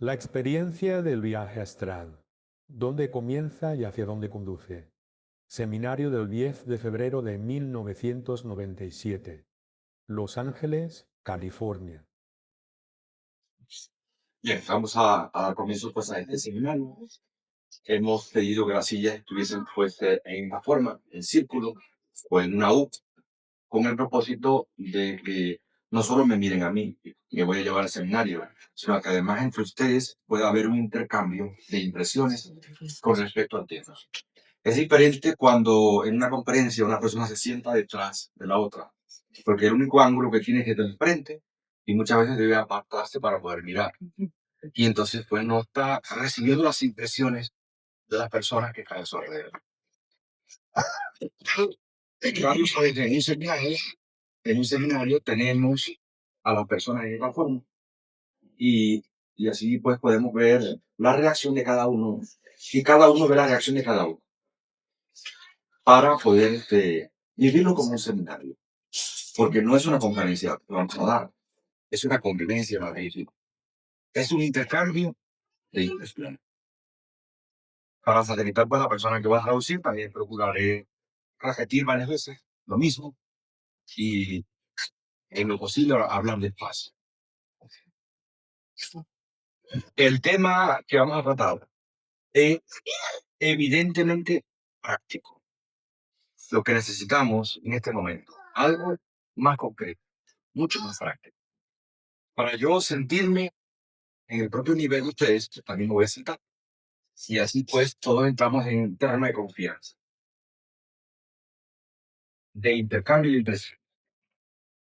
La experiencia del viaje astral. ¿Dónde comienza y hacia dónde conduce? Seminario del 10 de febrero de 1997. Los Ángeles, California. Bien, vamos a dar comienzo pues a este seminario. Hemos pedido que las sillas estuviesen pues en una forma, en círculo o en una U, con el propósito de que no solo me miren a mí, que voy a llevar al seminario, sino que además entre ustedes pueda haber un intercambio de impresiones con respecto al tema. Es diferente cuando en una conferencia una persona se sienta detrás de la otra, porque el único ángulo que tiene es el del frente y muchas veces debe apartarse para poder mirar. Y entonces pues no está recibiendo las impresiones de las personas que están a su alrededor. Claro, pues, en un seminario tenemos a las personas en esta forma y, y así pues podemos ver la reacción de cada uno y cada uno ve la reacción de cada uno para poder vivirlo como un seminario. Porque no es una conferencia que vamos a dar, es una convivencia, más bien. Es un intercambio de impresiones. Para facilitar para la persona que va a traducir, también procuraré repetir varias veces lo mismo y en lo posible hablar despacio. El tema que vamos a tratar es evidentemente práctico. Lo que necesitamos en este momento, algo más concreto, mucho más práctico. Para yo sentirme en el propio nivel de ustedes, también me voy a sentar. Y así pues todos entramos en un terreno de confianza, de intercambio de impresión.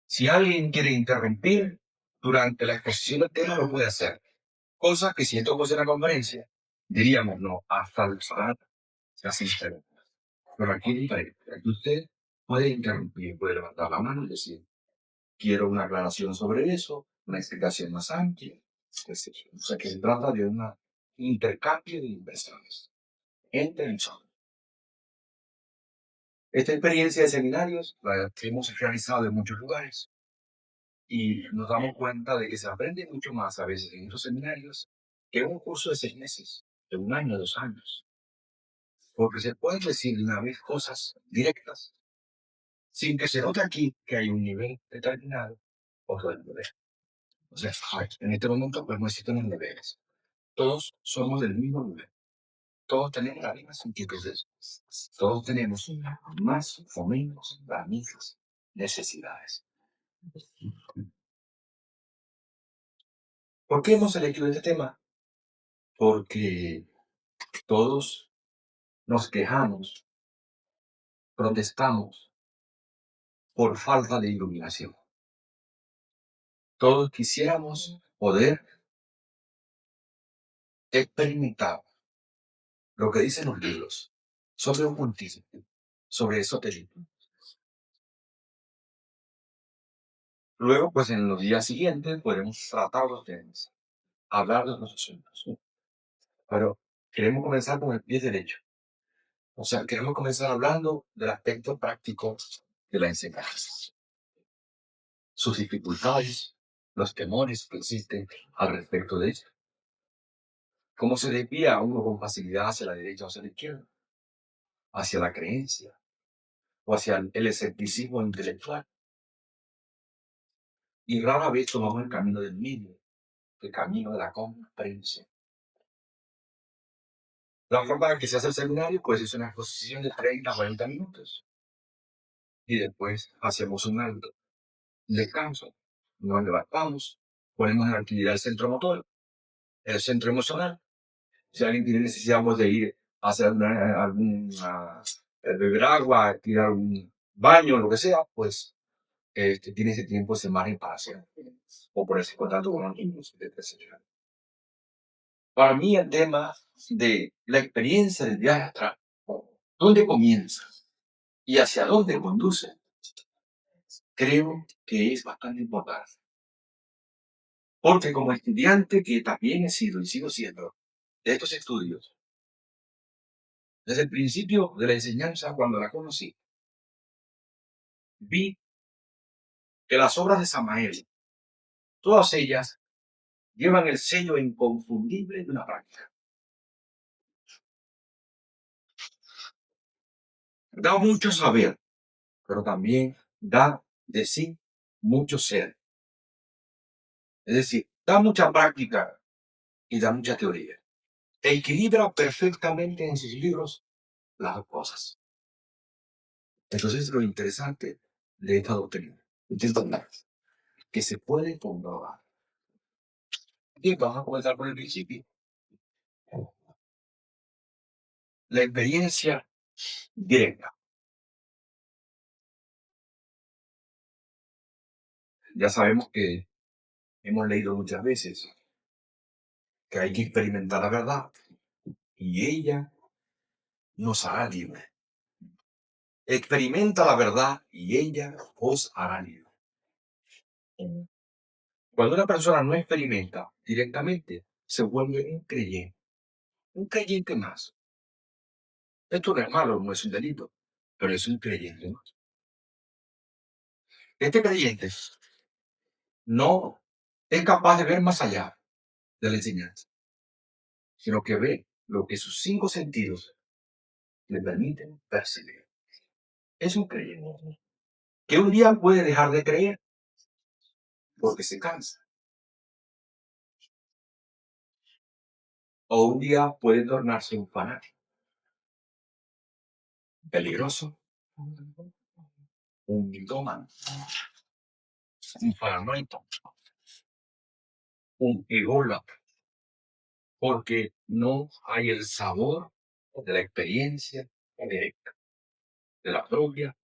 Si alguien quiere interrumpir durante la exposición del tema, lo puede hacer. Cosa que si esto fuese una conferencia, diríamos no, hasta el salario se hace interrumpir. Pero aquí es diferente. Aquí usted puede interrumpir, puede levantar la mano y decir, quiero una aclaración sobre eso, una explicación más amplia. O sea que se trata de un intercambio de impresiones entre nosotros. Esta experiencia de seminarios la hemos realizado en muchos lugares y nos damos cuenta de que se aprende mucho más a veces en estos seminarios que en un curso de 6 meses, de 1 año, 2 años. Porque se pueden decir de una vez cosas directas sin que se note aquí que hay un nivel determinado o del nivel. O sea, en este momento pues no existen los niveles. Todos somos del mismo nivel. Todos tenemos las mismas inquietudes. Todos tenemos más o menos las mismas necesidades. ¿Por qué hemos elegido este tema? Porque todos nos quejamos, protestamos por falta de iluminación. Todos quisiéramos poder experimentar lo que dicen los libros sobre ocultismo, sobre esoterismo. Luego, pues en los días siguientes podremos tratar los temas, hablar de los asuntos, ¿no? Pero queremos comenzar con el pie derecho. O sea, queremos comenzar hablando del aspecto práctico de la enseñanza, sus dificultades, los temores que existen al respecto de esto. Cómo se desvía uno con facilidad hacia la derecha o hacia la izquierda, hacia la creencia o hacia el escepticismo intelectual. Y rara vez tomamos el camino del medio, el camino de la comprensión. La forma en que se hace el seminario, pues es una exposición de 30 a 40 minutos. Y después hacemos un alto, descanso, nos levantamos, ponemos en actividad el centro motor, el centro emocional. Si alguien tiene necesidad pues, de ir a hacer beber agua, tirar un baño, lo que sea, pues tiene ese tiempo, ese margen para hacerlo. O ponerse en contacto con alguien, etc. Para mí el tema de la experiencia del viaje astral, ¿dónde comienza y hacia dónde conduce? Creo que es bastante importante. Porque como estudiante que también he sido y sigo siendo de estos estudios, desde el principio de la enseñanza, cuando la conocí, vi que las obras de Samael, todas ellas llevan el sello inconfundible de una práctica. Da mucho saber, pero también da de sí mucho ser. Es decir, da mucha práctica y da mucha teoría. Equilibra perfectamente en sus libros las dos cosas. Entonces, lo interesante de esta doctrina, que se puede comprobar. Y vamos a comenzar por el principio. La experiencia directa. Ya sabemos que hemos leído muchas veces que hay que experimentar la verdad y ella nos hará libre. Experimenta la verdad y ella os hará libre. Cuando una persona no experimenta directamente, se vuelve un creyente más. Esto no es malo, no es un delito, pero es un creyente más. Este creyente no es capaz de ver más allá de la enseñanza, sino que ve lo que sus 5 sentidos le permiten percibir. Es un creyente que un día puede dejar de creer porque se cansa, o un día puede tornarse un fanático, peligroso, un mitómano, un paranoico, un ególatra, porque no hay el sabor de la experiencia directa, de la propia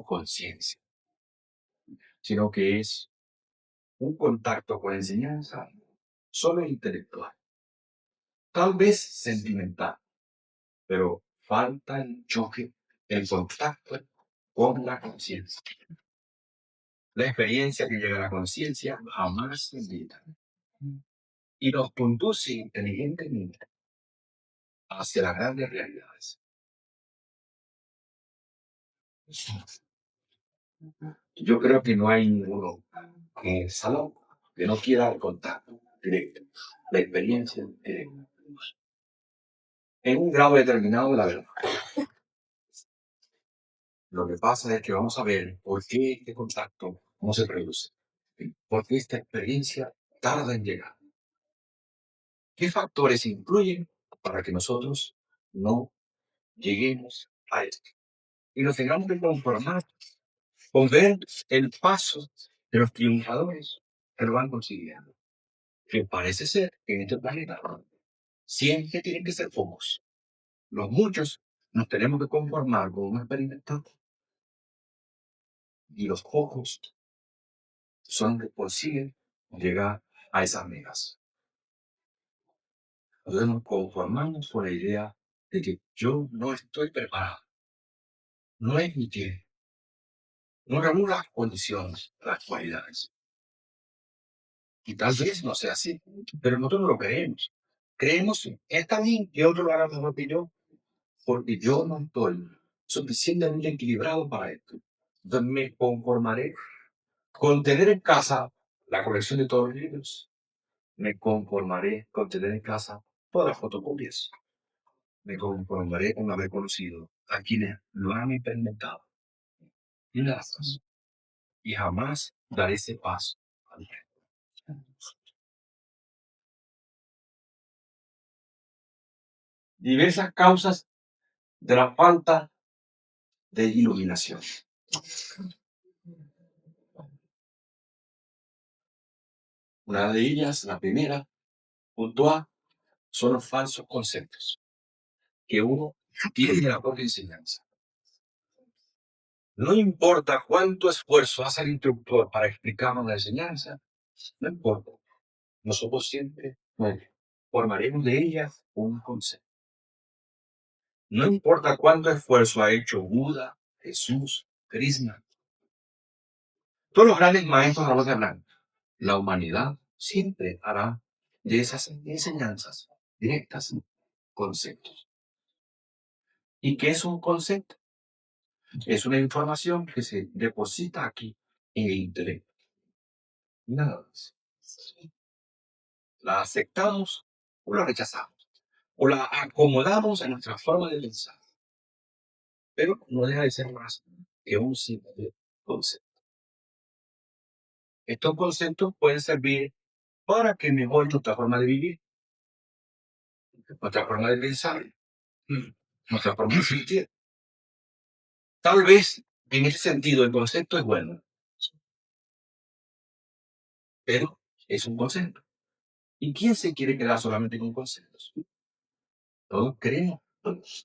conciencia, sino que es un contacto con la enseñanza solo intelectual, tal vez sentimental, pero falta el choque, el contacto con la conciencia. La experiencia que llega a la conciencia jamás se olvida y nos conduce inteligentemente hacia las grandes realidades. Yo creo que no hay ninguno en el salón que no quiera el contacto directo, la experiencia directa, en un grado determinado de la verdad. Lo que pasa es que vamos a ver por qué este contacto no se produce, por qué esta experiencia tarda en llegar. ¿Qué factores influyen para que nosotros no lleguemos a esto? Y nos tengamos que conformar con ver el paso de los triunfadores que lo van consiguiendo. Que parece ser que en este planeta siempre tienen que ser pocos. Los muchos nos tenemos que conformar con un experimentado. Y los pocos son los que consiguen llegar a esas megas. Entonces nos conformamos con la idea de que yo no estoy preparado. No es mi tiempo. No reúno las condiciones, las cualidades. Y tal vez no sea así, pero nosotros no lo creemos. Creemos, está bien que otro lo haga mejor que yo, porque yo no estoy suficientemente equilibrado para esto. Entonces me conformaré con tener en casa la colección de todos los libros. Me conformaré con tener en casa todas las fotocopias. Me conformaré con haber conocido a quienes lo han experimentado. Y nada más. Y jamás daré ese paso. Diversas causas de la falta de iluminación. Una de ellas, la primera, punto A, son los falsos conceptos que uno tiene de la propia enseñanza. No importa cuánto esfuerzo hace el instructor para explicarnos la enseñanza, no importa. Nosotros siempre formaremos de ellas un concepto. No importa cuánto esfuerzo ha hecho Buda, Jesús, Krishna, todos los grandes maestros de la voz de hablar, la humanidad siempre hará de esas enseñanzas directas conceptos. ¿Y qué es un concepto? Es una información que se deposita aquí en el intelecto. Nada más. la aceptamos o la rechazamos, o la acomodamos a nuestra forma de pensar, pero no deja de ser más que un simple concepto. Estos conceptos pueden servir para que mejore nuestra forma de vivir, nuestra forma de pensar, nuestra forma de sentir. Tal vez en ese sentido el concepto es bueno, pero es un concepto. ¿Y quién se quiere quedar solamente con conceptos? Todos queremos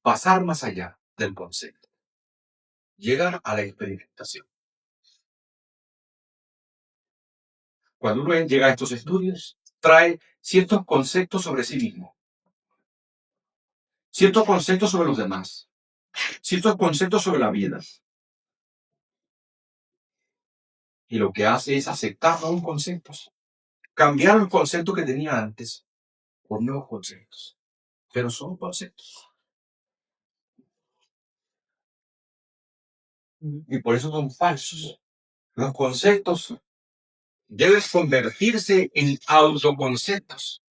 pasar más allá del concepto, llegar a la experimentación. Cuando uno llega a estos estudios, trae ciertos conceptos sobre sí mismo, ciertos conceptos sobre los demás, ciertos conceptos sobre la vida. Y lo que hace es aceptar nuevos conceptos, cambiar los conceptos que tenía antes por nuevos conceptos. Pero son conceptos. Y por eso son falsos. Los conceptos deben convertirse en autoconceptos.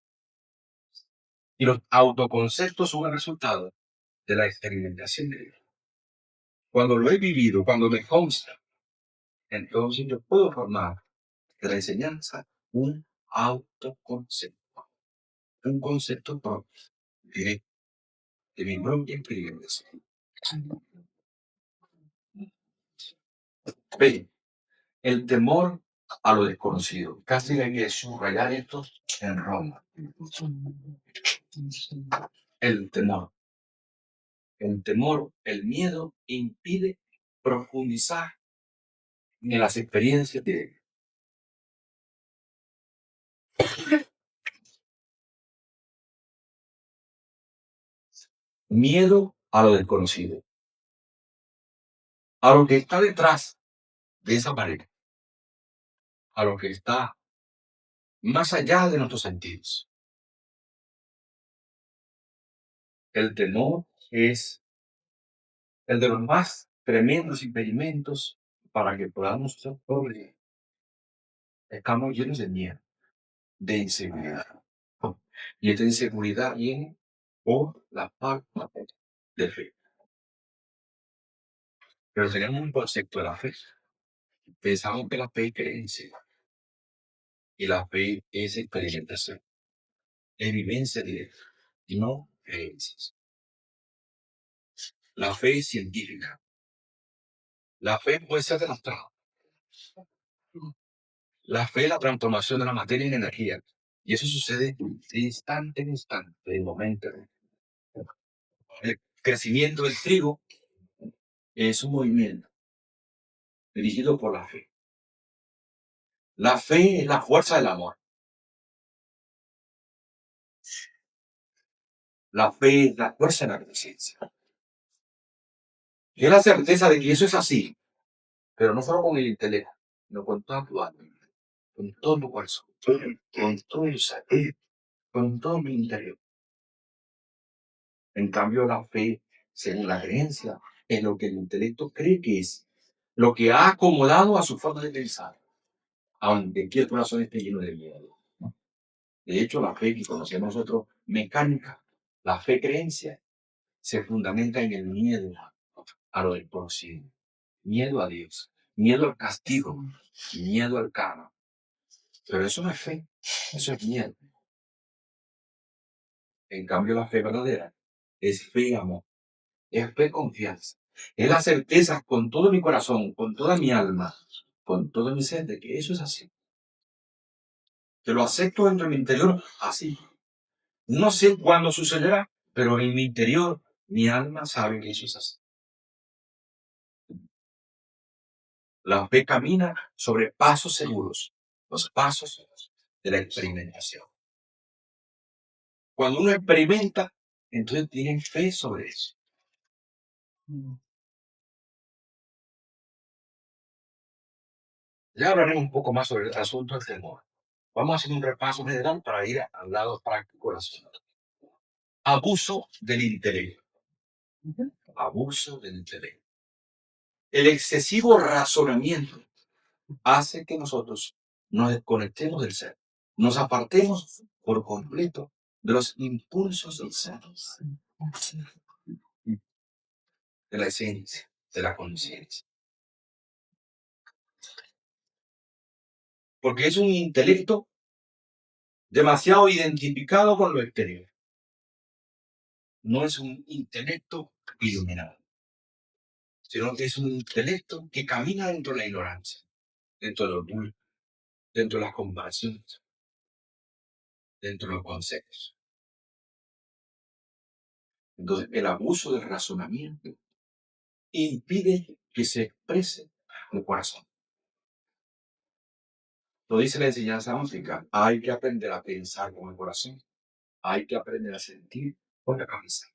Y los autoconceptos son el resultado de la experimentación de vida. Cuando lo he vivido, cuando me consta, entonces yo puedo formar de la enseñanza un autoconcepto, un concepto propio, directo, de mi propia experiencia. Ve, el temor a lo desconocido. Casi hay que subrayar esto en Roma. El temor. El temor, el miedo impide profundizar en las experiencias de miedo a lo desconocido, a lo que está detrás de esa pared, a lo que está más allá de nuestros sentidos. El temor es el de los más tremendos impedimentos para que podamos ser pobres. Estamos llenos de miedo, de inseguridad. Y esta inseguridad viene por la falta de fe. Pero tenemos un concepto de la fe. Pensamos que la fe es creencia. Y la fe es experimentación, es vivencia directa, y no creencias. La fe es científica. La fe puede ser demostrada. La fe es la transformación de la materia en energía. Y eso sucede de instante en instante, de momento. El crecimiento del trigo es un movimiento dirigido por la fe. La fe es la fuerza del amor. La fe es la fuerza de la conciencia. Es la certeza de que eso es así, pero no solo con el intelecto, sino con toda tu alma, con todo tu corazón, con todo el ser, con todo mi interior. En cambio, la fe, según la creencia, es lo que el intelecto cree que es, lo que ha acomodado a su forma de pensar, aunque aquí el corazón esté lleno de miedo. De hecho, la fe que conocemos nosotros, mecánica, la fe creencia, se fundamenta en el miedo a lo desconocido, miedo a Dios, miedo al castigo, miedo al karma. Pero eso no es fe, eso es miedo. En cambio, la fe verdadera es fe amor, es fe confianza. Es la certeza con todo mi corazón, con toda mi alma, con todo mi ser de que eso es así. Que lo acepto dentro de mi interior así. No sé cuándo sucederá, pero en mi interior, mi alma sabe que eso es así. La fe camina sobre pasos seguros, los pasos de la experimentación. Cuando uno experimenta, entonces tiene fe sobre eso. Ya hablaremos un poco más sobre el asunto del temor. Vamos a hacer un repaso general para ir al lado práctico del asunto. Abuso del intelecto. Abuso del intelecto. El excesivo razonamiento hace que nosotros nos desconectemos del ser, nos apartemos por completo de los impulsos del ser, de la esencia, de la conciencia. Porque es un intelecto demasiado identificado con lo exterior. No es un intelecto iluminado, sino que es un intelecto que camina dentro de la ignorancia, dentro del orgullo, dentro de las comparaciones, dentro de los consejos. Entonces, el abuso del razonamiento impide que se exprese el corazón. Lo dice la enseñanza básica, hay que aprender a pensar con el corazón, hay que aprender a sentir con la cabeza.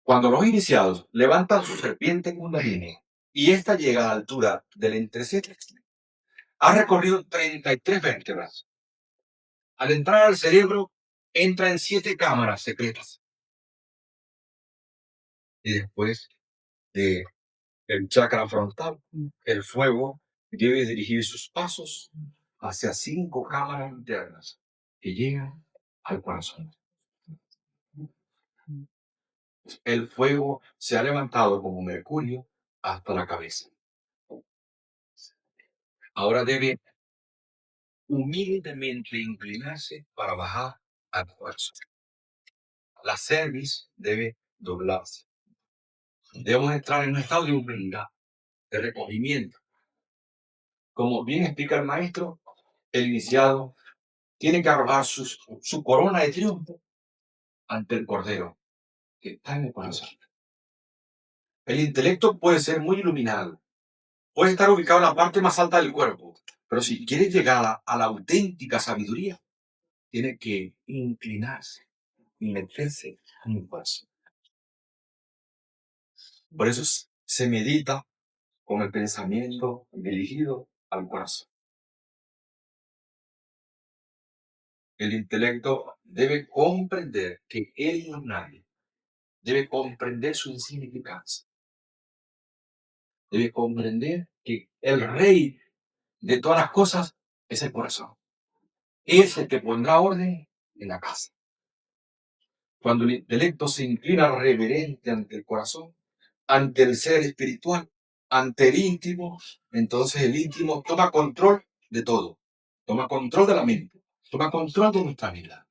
Cuando los iniciados levantan su serpiente kundalini y ésta llega a la altura del entrecejo, ha recorrido 33 vértebras. Al entrar al cerebro, entra en 7 cámaras secretas. Y después del chakra frontal, el fuego debe dirigir sus pasos hacia 5 cámaras internas que llegan al corazón. El fuego se ha levantado como mercurio hasta la cabeza. Ahora debe humildemente inclinarse para bajar al corazón. La cerviz debe doblarse. Debemos entrar en un estado de humildad, de recogimiento. Como bien explica el maestro, el iniciado tiene que arrojar su corona de triunfo ante el cordero que está en el corazón. El intelecto puede ser muy iluminado, puede estar ubicado en la parte más alta del cuerpo, pero si quiere llegar a la auténtica sabiduría, tiene que inclinarse y meterse en el corazón. Por eso se medita con el pensamiento dirigido al corazón. El intelecto debe comprender que él no es nadie. Debe comprender su insignificancia. Debe comprender que el rey de todas las cosas es el corazón. Es el que pondrá orden en la casa. Cuando el intelecto se inclina reverente ante el corazón, ante el ser espiritual, ante el íntimo, entonces el íntimo toma control de todo. Toma control de la mente. Toma control de nuestra vida.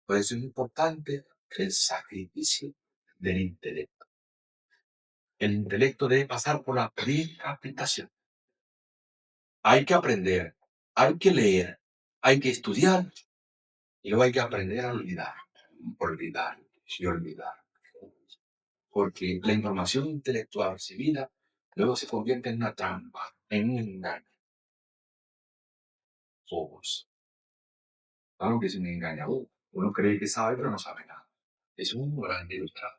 Por eso es importante el sacrificio del intelecto. El intelecto debe pasar por la precapitación. Hay que aprender, hay que leer, hay que estudiar y luego hay que aprender a olvidar y olvidar. Porque la información intelectual recibida luego se convierte en una trampa, en un engaño. Fobos. Claro que es un engañador. Uno cree que sabe, pero no sabe nada. Es un gran ilustrado.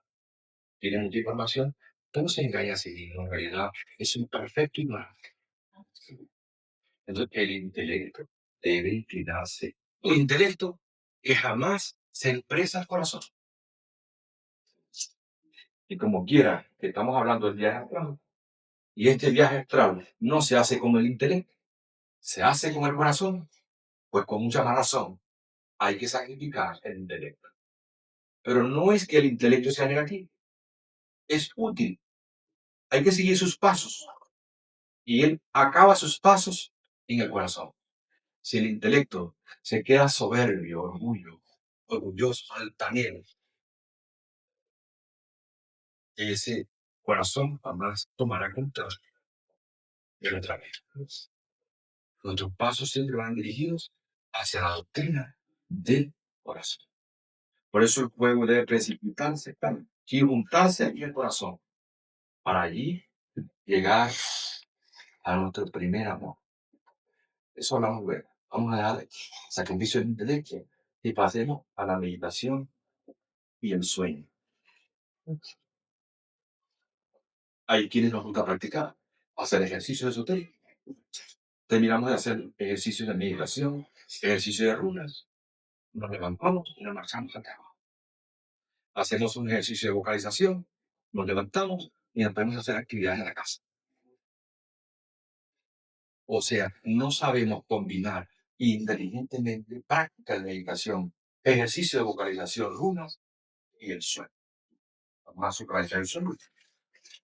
Tiene mucha información, pero se engaña a sí mismo. En realidad es un perfecto ignorante. Entonces el intelecto debe inclinarse. Un intelecto que jamás se expresa al corazón. Y como quiera que estamos hablando del viaje astral, y este viaje astral no se hace con el intelecto, se hace con el corazón, pues con mucha más razón hay que sacrificar el intelecto. Pero no es que el intelecto sea negativo, es útil. Hay que seguir sus pasos. Y él acaba sus pasos en el corazón. Si el intelecto se queda soberbio, orgulloso, altanero, ese corazón jamás tomará control de nuestra vida. Nuestros pasos siempre van dirigidos hacia la doctrina del corazón. Por eso el fuego debe precipitarse y juntarse aquí en el corazón para allí llegar a nuestro primer amor. Eso hablamos luego. Vamos a dejar el sacrificio del intelecto y pasemos a la meditación y el sueño. Hay quienes nos gusta practicar, hacer ejercicios esotéricos. Terminamos de hacer ejercicios de meditación, ejercicios de runas. Nos levantamos y nos marchamos al trabajo. Hacemos un ejercicio de vocalización, nos levantamos y nos ponemos a hacer actividades en la casa. O sea, no sabemos combinar inteligentemente práctica de meditación, ejercicio de vocalización, runas y el sueño. Vamos a subrayar el sueño.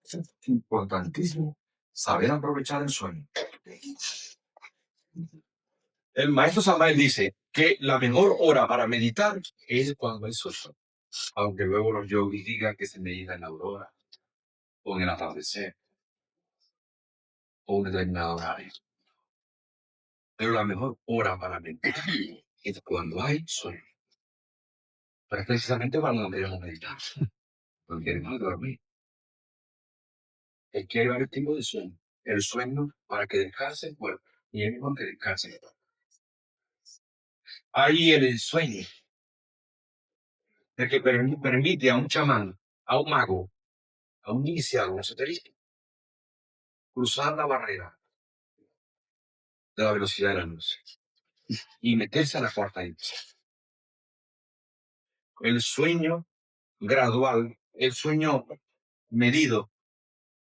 Es importantísimo saber aprovechar el sueño. El maestro Samael dice que la mejor hora para meditar es cuando hay sol. Aunque luego los yogis digan que se medita en la aurora o en el atardecer o un determinado horario. Pero la mejor hora para meditar es cuando hay sol. Pero es precisamente cuando no queremos meditar. No queremos dormir. Es que hay varios tipos de sueño. El sueño para que descanse el cuerpo y el mismo que descanse el cuerpo. Hay el sueño, el que permite a un chamán, a un mago, a un iniciado, a un esoterista, cruzar la barrera de la velocidad de la luz y meterse a la cuarta dimensión. El sueño gradual, el sueño medido,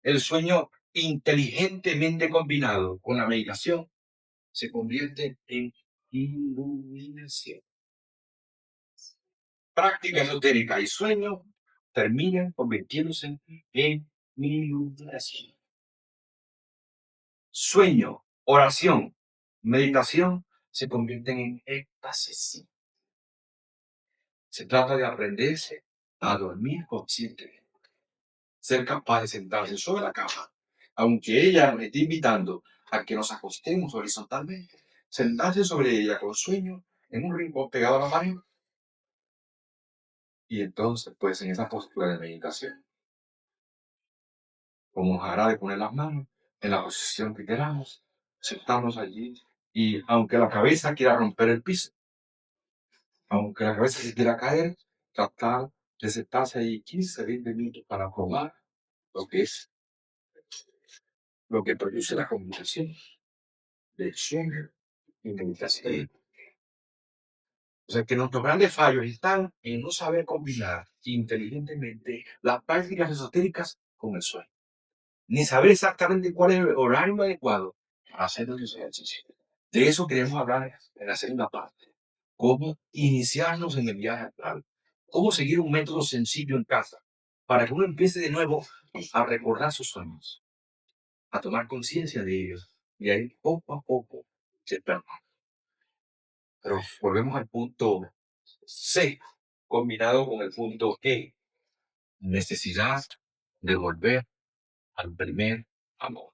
el sueño inteligentemente combinado con la meditación se convierte en iluminación. Práctica esotérica y sueño terminan convirtiéndose en iluminación. Sueño, oración, meditación se convierten en éxtasis. Se trata de aprenderse a dormir conscientemente, ser capaz de sentarse sobre la cama, aunque ella me esté invitando a que nos acostemos horizontalmente, sentarse sobre ella con sueño en un rincón pegado a la pared. Y entonces, pues en esa postura de meditación, como nos agrade poner las manos en la posición que queramos, sentarnos allí y aunque la cabeza quiera romper el piso, aunque la cabeza se quiera caer, tratar de sentarse ahí 15, 20 minutos para probar lo que es, lo que produce la combinación de sueño y meditación. O sea que nuestros grandes fallos están en no saber combinar inteligentemente las prácticas esotéricas con el sueño, ni saber exactamente cuál es el horario adecuado para hacer los ejercicios. De eso queremos hablar en la segunda parte. Cómo iniciarnos en el viaje astral. Cómo seguir un método sencillo en casa para que uno empiece de nuevo a recordar sus sueños, a tomar conciencia de ellos y ahí poco a poco se perder. Pero volvemos al punto C, combinado con el punto E. Necesidad de volver al primer amor.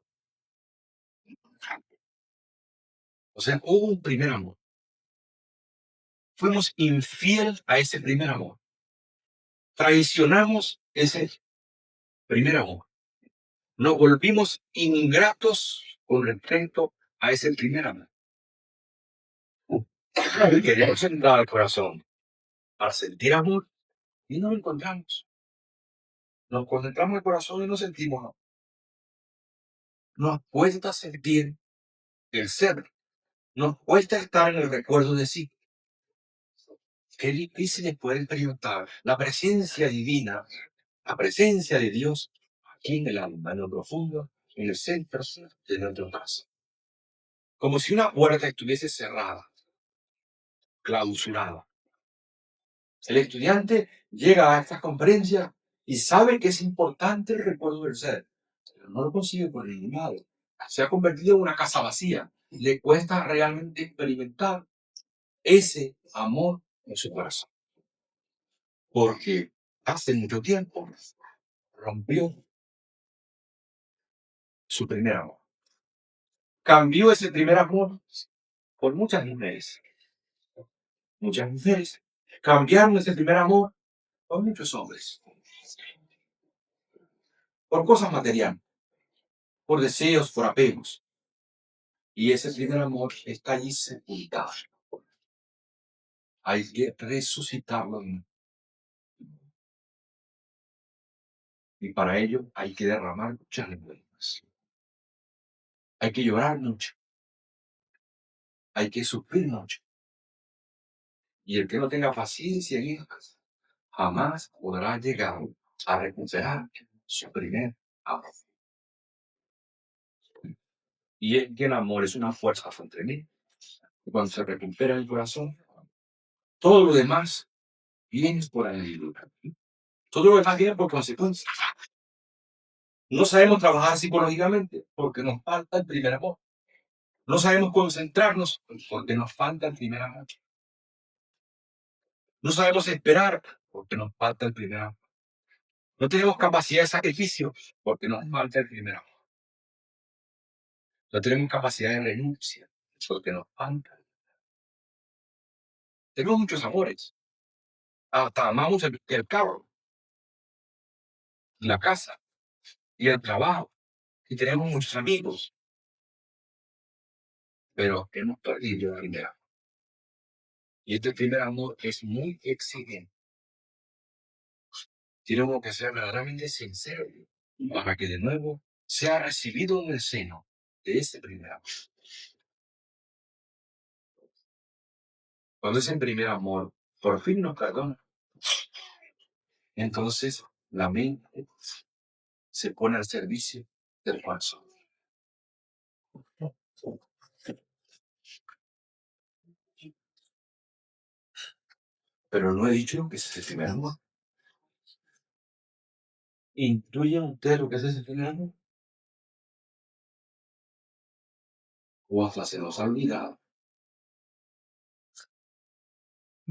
O sea, hubo un primer amor. Fuimos infiel a ese primer amor. Traicionamos ese primer amor. Nos volvimos ingratos con respecto a ese primer amor. Queríamos entrar al corazón para sentir amor y no lo encontramos. Nos concentramos en el corazón y no sentimos amor. Nos cuesta sentir el ser. Nos cuesta estar en el recuerdo de sí. Qué difícil es poder experimentar la presencia divina, la presencia de Dios aquí en el alma, en lo profundo, en el centro de nuestro corazón. Como si una puerta estuviese cerrada, clausurada. El estudiante llega a esta conferencia y sabe que es importante el recuerdo del ser, pero no lo consigue por ningún lado. Se ha convertido en una casa vacía. Le cuesta realmente experimentar ese amor en su corazón. Porque hace mucho tiempo rompió su primer amor. Cambió ese primer amor por muchas mujeres. Muchas mujeres cambiaron ese primer amor por muchos hombres. Por cosas materiales, por deseos, por apegos. Y ese primer amor está allí sepultado. Hay que resucitarlo. Y para ello hay que derramar muchas lágrimas. Hay que llorar mucho. Hay que sufrir mucho. Y el que no tenga paciencia en ellas, jamás podrá llegar a recuperar su primer amor. Y es que el amor es una fuerza tremenda. Cuando se recupera el corazón, todo lo demás viene por añadidura. Todo lo demás viene por consecuencia. No sabemos trabajar psicológicamente porque nos falta el primer amor. No sabemos concentrarnos porque nos falta el primer amor. No sabemos esperar porque nos falta el primer amor. No tenemos capacidad de sacrificio porque nos falta el primer amor. No tenemos capacidad de renuncia porque nos falta. Tenemos muchos amores. Hasta amamos el carro, la casa y el trabajo. Y tenemos muchos amigos, pero hemos perdido el primer amor. Y este primer amor es muy exigente. Tenemos que ser verdaderamente sinceros para que de nuevo sea recibido en el seno de ese primer amor. Cuando ese primer amor por fin nos perdona, entonces la mente se pone al servicio del corazón. Pero no he dicho que ese es el primer amor. ¿Intuyen ustedes lo que es ese primer amor? O hasta se nos ha olvidado.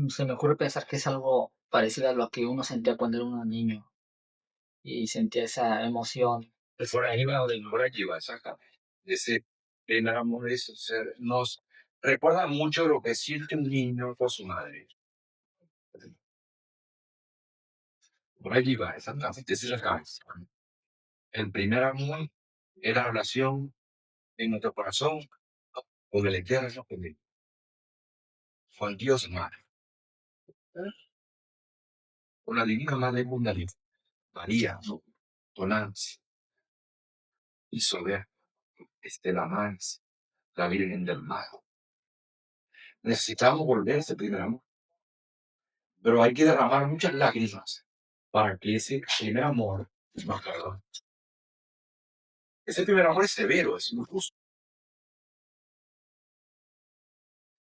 Se me ocurre pensar que es algo parecido a lo que uno sentía cuando era un niño y sentía esa emoción. Por ahí va, exactamente. Ese primer amor es nos recuerda mucho lo que siente un niño por su madre. Por allí va, exactamente. Ese es el caso. El primer amor es la relación en nuestro corazón con el Eterno, con Dios Madre, con la Divina Madre Mundial, María, Tonanzi, Isobel, Estela Manz, la Virgen del Mar. Necesitamos volver a ese primer amor, pero hay que derramar muchas lágrimas para que ese primer amor nos perdone. Ese primer amor es severo, es injusto.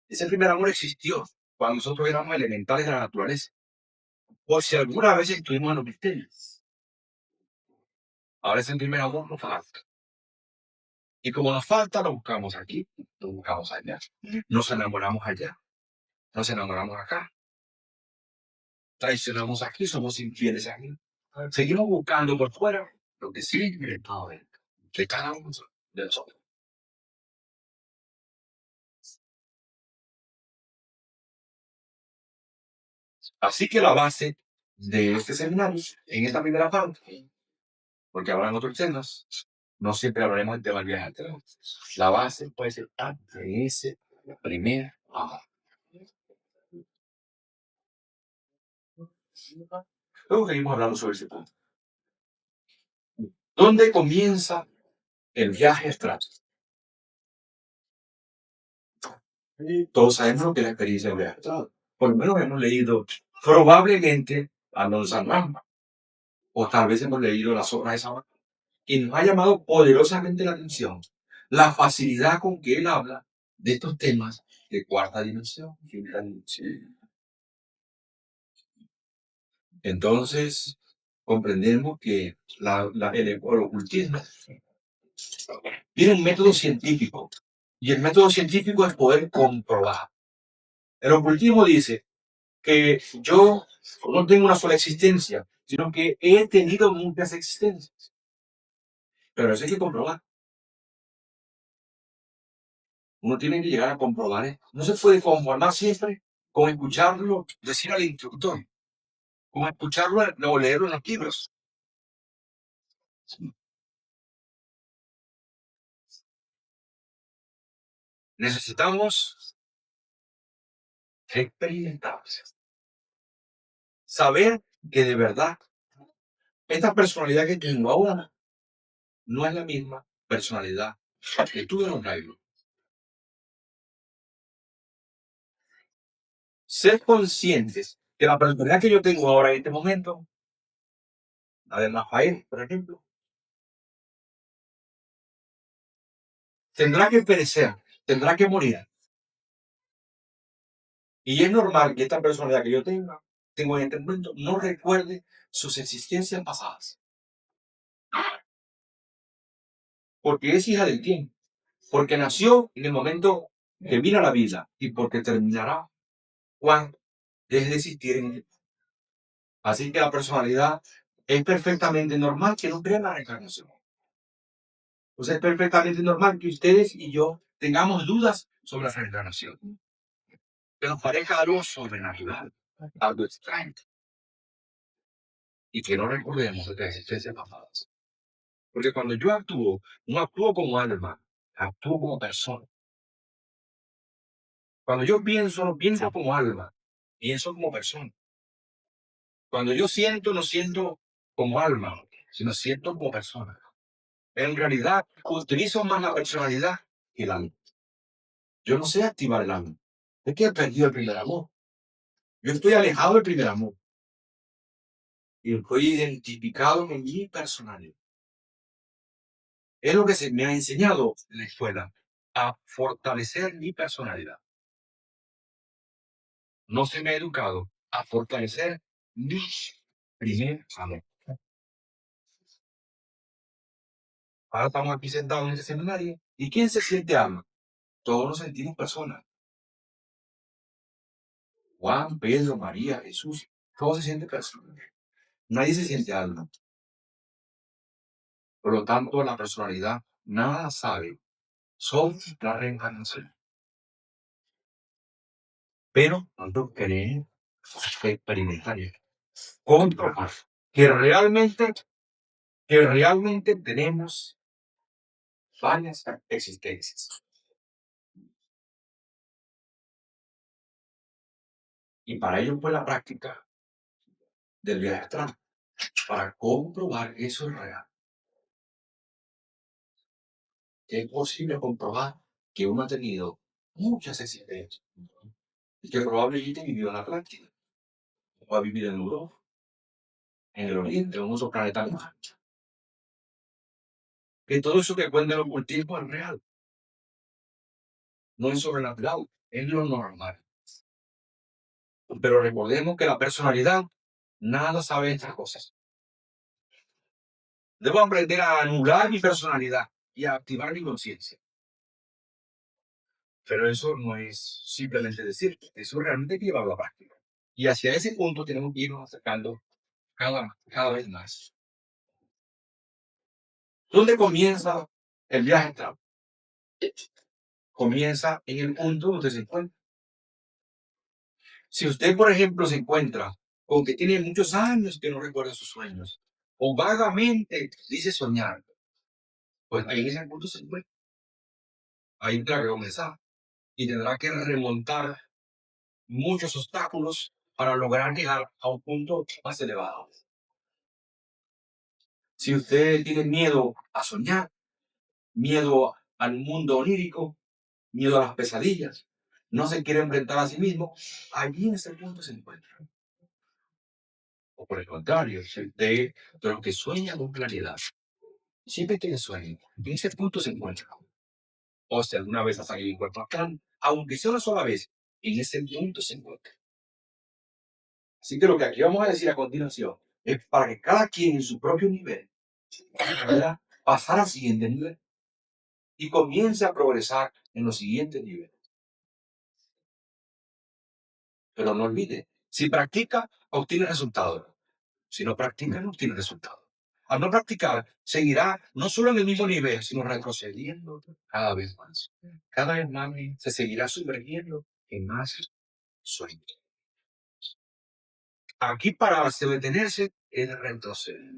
Ese primer amor existió cuando nosotros éramos elementales de la naturaleza. O si alguna vez estuvimos en los misterios. Ahora ese primer amor nos falta. Y como nos falta, lo buscamos aquí, lo buscamos allá. Nos enamoramos allá, nos enamoramos acá. Traicionamos aquí, somos infieles aquí. Seguimos buscando por fuera lo que sí en el estado de cada uno de nosotros. Así que la base de este seminario, en esta primera parte, porque habrán otros temas, no siempre hablaremos del tema del viaje astral. La base puede ser en ese primer amor. Luego seguimos hablando sobre ese punto. ¿Dónde comienza el viaje astral? Todos sabemos lo que es la experiencia del viaje astral. Por lo menos hemos leído probablemente a los San Ramba, o tal vez hemos leído las obras de San, y nos ha llamado poderosamente la atención la facilidad con que él habla de estos temas de cuarta dimensión, quinta dimensión. Entonces, comprendemos que el ocultismo tiene un método científico, y el método científico es poder comprobar. El ocultismo dice que yo no tengo una sola existencia, sino que he tenido muchas existencias. Pero eso hay que comprobar. Uno tiene que llegar a comprobar esto. No se puede conformar siempre con escucharlo decir al instructor, con escucharlo o leerlo en los libros. Necesitamos experimentar, saber que de verdad esta personalidad que tengo ahora no es la misma personalidad que tuve en los rayos. Ser conscientes que la personalidad que yo tengo ahora en este momento, la de Rafael, por ejemplo, tendrá que perecer, tendrá que morir. Y es normal que esta personalidad que yo tengo en este momento, no recuerde sus existencias pasadas. Porque es hija del tiempo. Porque nació en el momento que vino a la vida y porque terminará cuando deje de existir en el. Así que la personalidad es perfectamente normal que no crea en la reencarnación. O sea, es perfectamente normal que ustedes y yo tengamos dudas sobre la reencarnación. Que nos parezca algo sobrenatural, algo extraño. Y que no recordemos de las existencias pasadas. Porque cuando yo actúo, no actúo como alma, actúo como persona. Cuando yo pienso, no pienso como alma, pienso como persona. Cuando yo siento, no siento como alma, sino siento como persona. En realidad, utilizo más la personalidad que el alma. Yo no sé activar el alma. Es que he perdido el primer amor. Yo estoy alejado del primer amor. Y estoy identificado en mi personalidad. Es lo que se me ha enseñado en la escuela, a fortalecer mi personalidad. No se me ha educado a fortalecer mi primer amor. Ahora estamos aquí sentados en este seminario. ¿Y quién se siente alma? Todos nos sentimos personas. Juan, Pedro, María, Jesús, todos se sienten personas. Nadie se siente alma. Por lo tanto, la personalidad nada sabe sobre la reencarnación. Pero nosotros queremos experimentar, comprobar que realmente tenemos varias existencias. Y para ello, pues, la práctica del viaje astral, para comprobar que eso es real. Que es posible comprobar que uno ha tenido muchas existencias y que probablemente vivió en la Atlántida, o ha vivido en Europa, en el Oriente, en otro planeta más. Que todo eso que cuenta el ocultismo es real, no es sobrenatural, es lo normal. Pero recordemos que la personalidad nada sabe de estas cosas. Debo aprender a anular mi personalidad y a activar mi conciencia. Pero eso no es simplemente decir, eso realmente hay que llevarlo a la práctica. Y hacia ese punto tenemos que irnos acercando cada vez más. ¿Dónde comienza el viaje astral? Comienza en el punto donde se encuentra. Si usted, por ejemplo, se encuentra con que tiene muchos años que no recuerda sus sueños, o vagamente dice soñar, pues ahí en ese punto se encuentra. Ahí tendrá que comenzar. Y tendrá que remontar muchos obstáculos para lograr llegar a un punto más elevado. Si usted tiene miedo a soñar, miedo al mundo onírico, miedo a las pesadillas, no se quiere enfrentar a sí mismo, allí en ese punto se encuentra. O por el contrario, si usted de lo que sueña con claridad, siempre tiene sueño, en ese punto se encuentra. O si alguna vez ha salido un cuerpo astral, aunque sea una sola vez, en ese punto se encuentra. Así que lo que aquí vamos a decir a continuación es para que cada quien en su propio nivel pueda pasar al siguiente nivel y comience a progresar en los siguientes niveles. Pero no olvide, si practica, obtiene resultados. Si no practica, no obtiene resultados. Al no practicar, seguirá no solo en el mismo nivel, sino retrocediendo cada vez más. Cada vez más se seguirá sumergiendo en más sueños. Aquí pararse o detenerse es retroceder.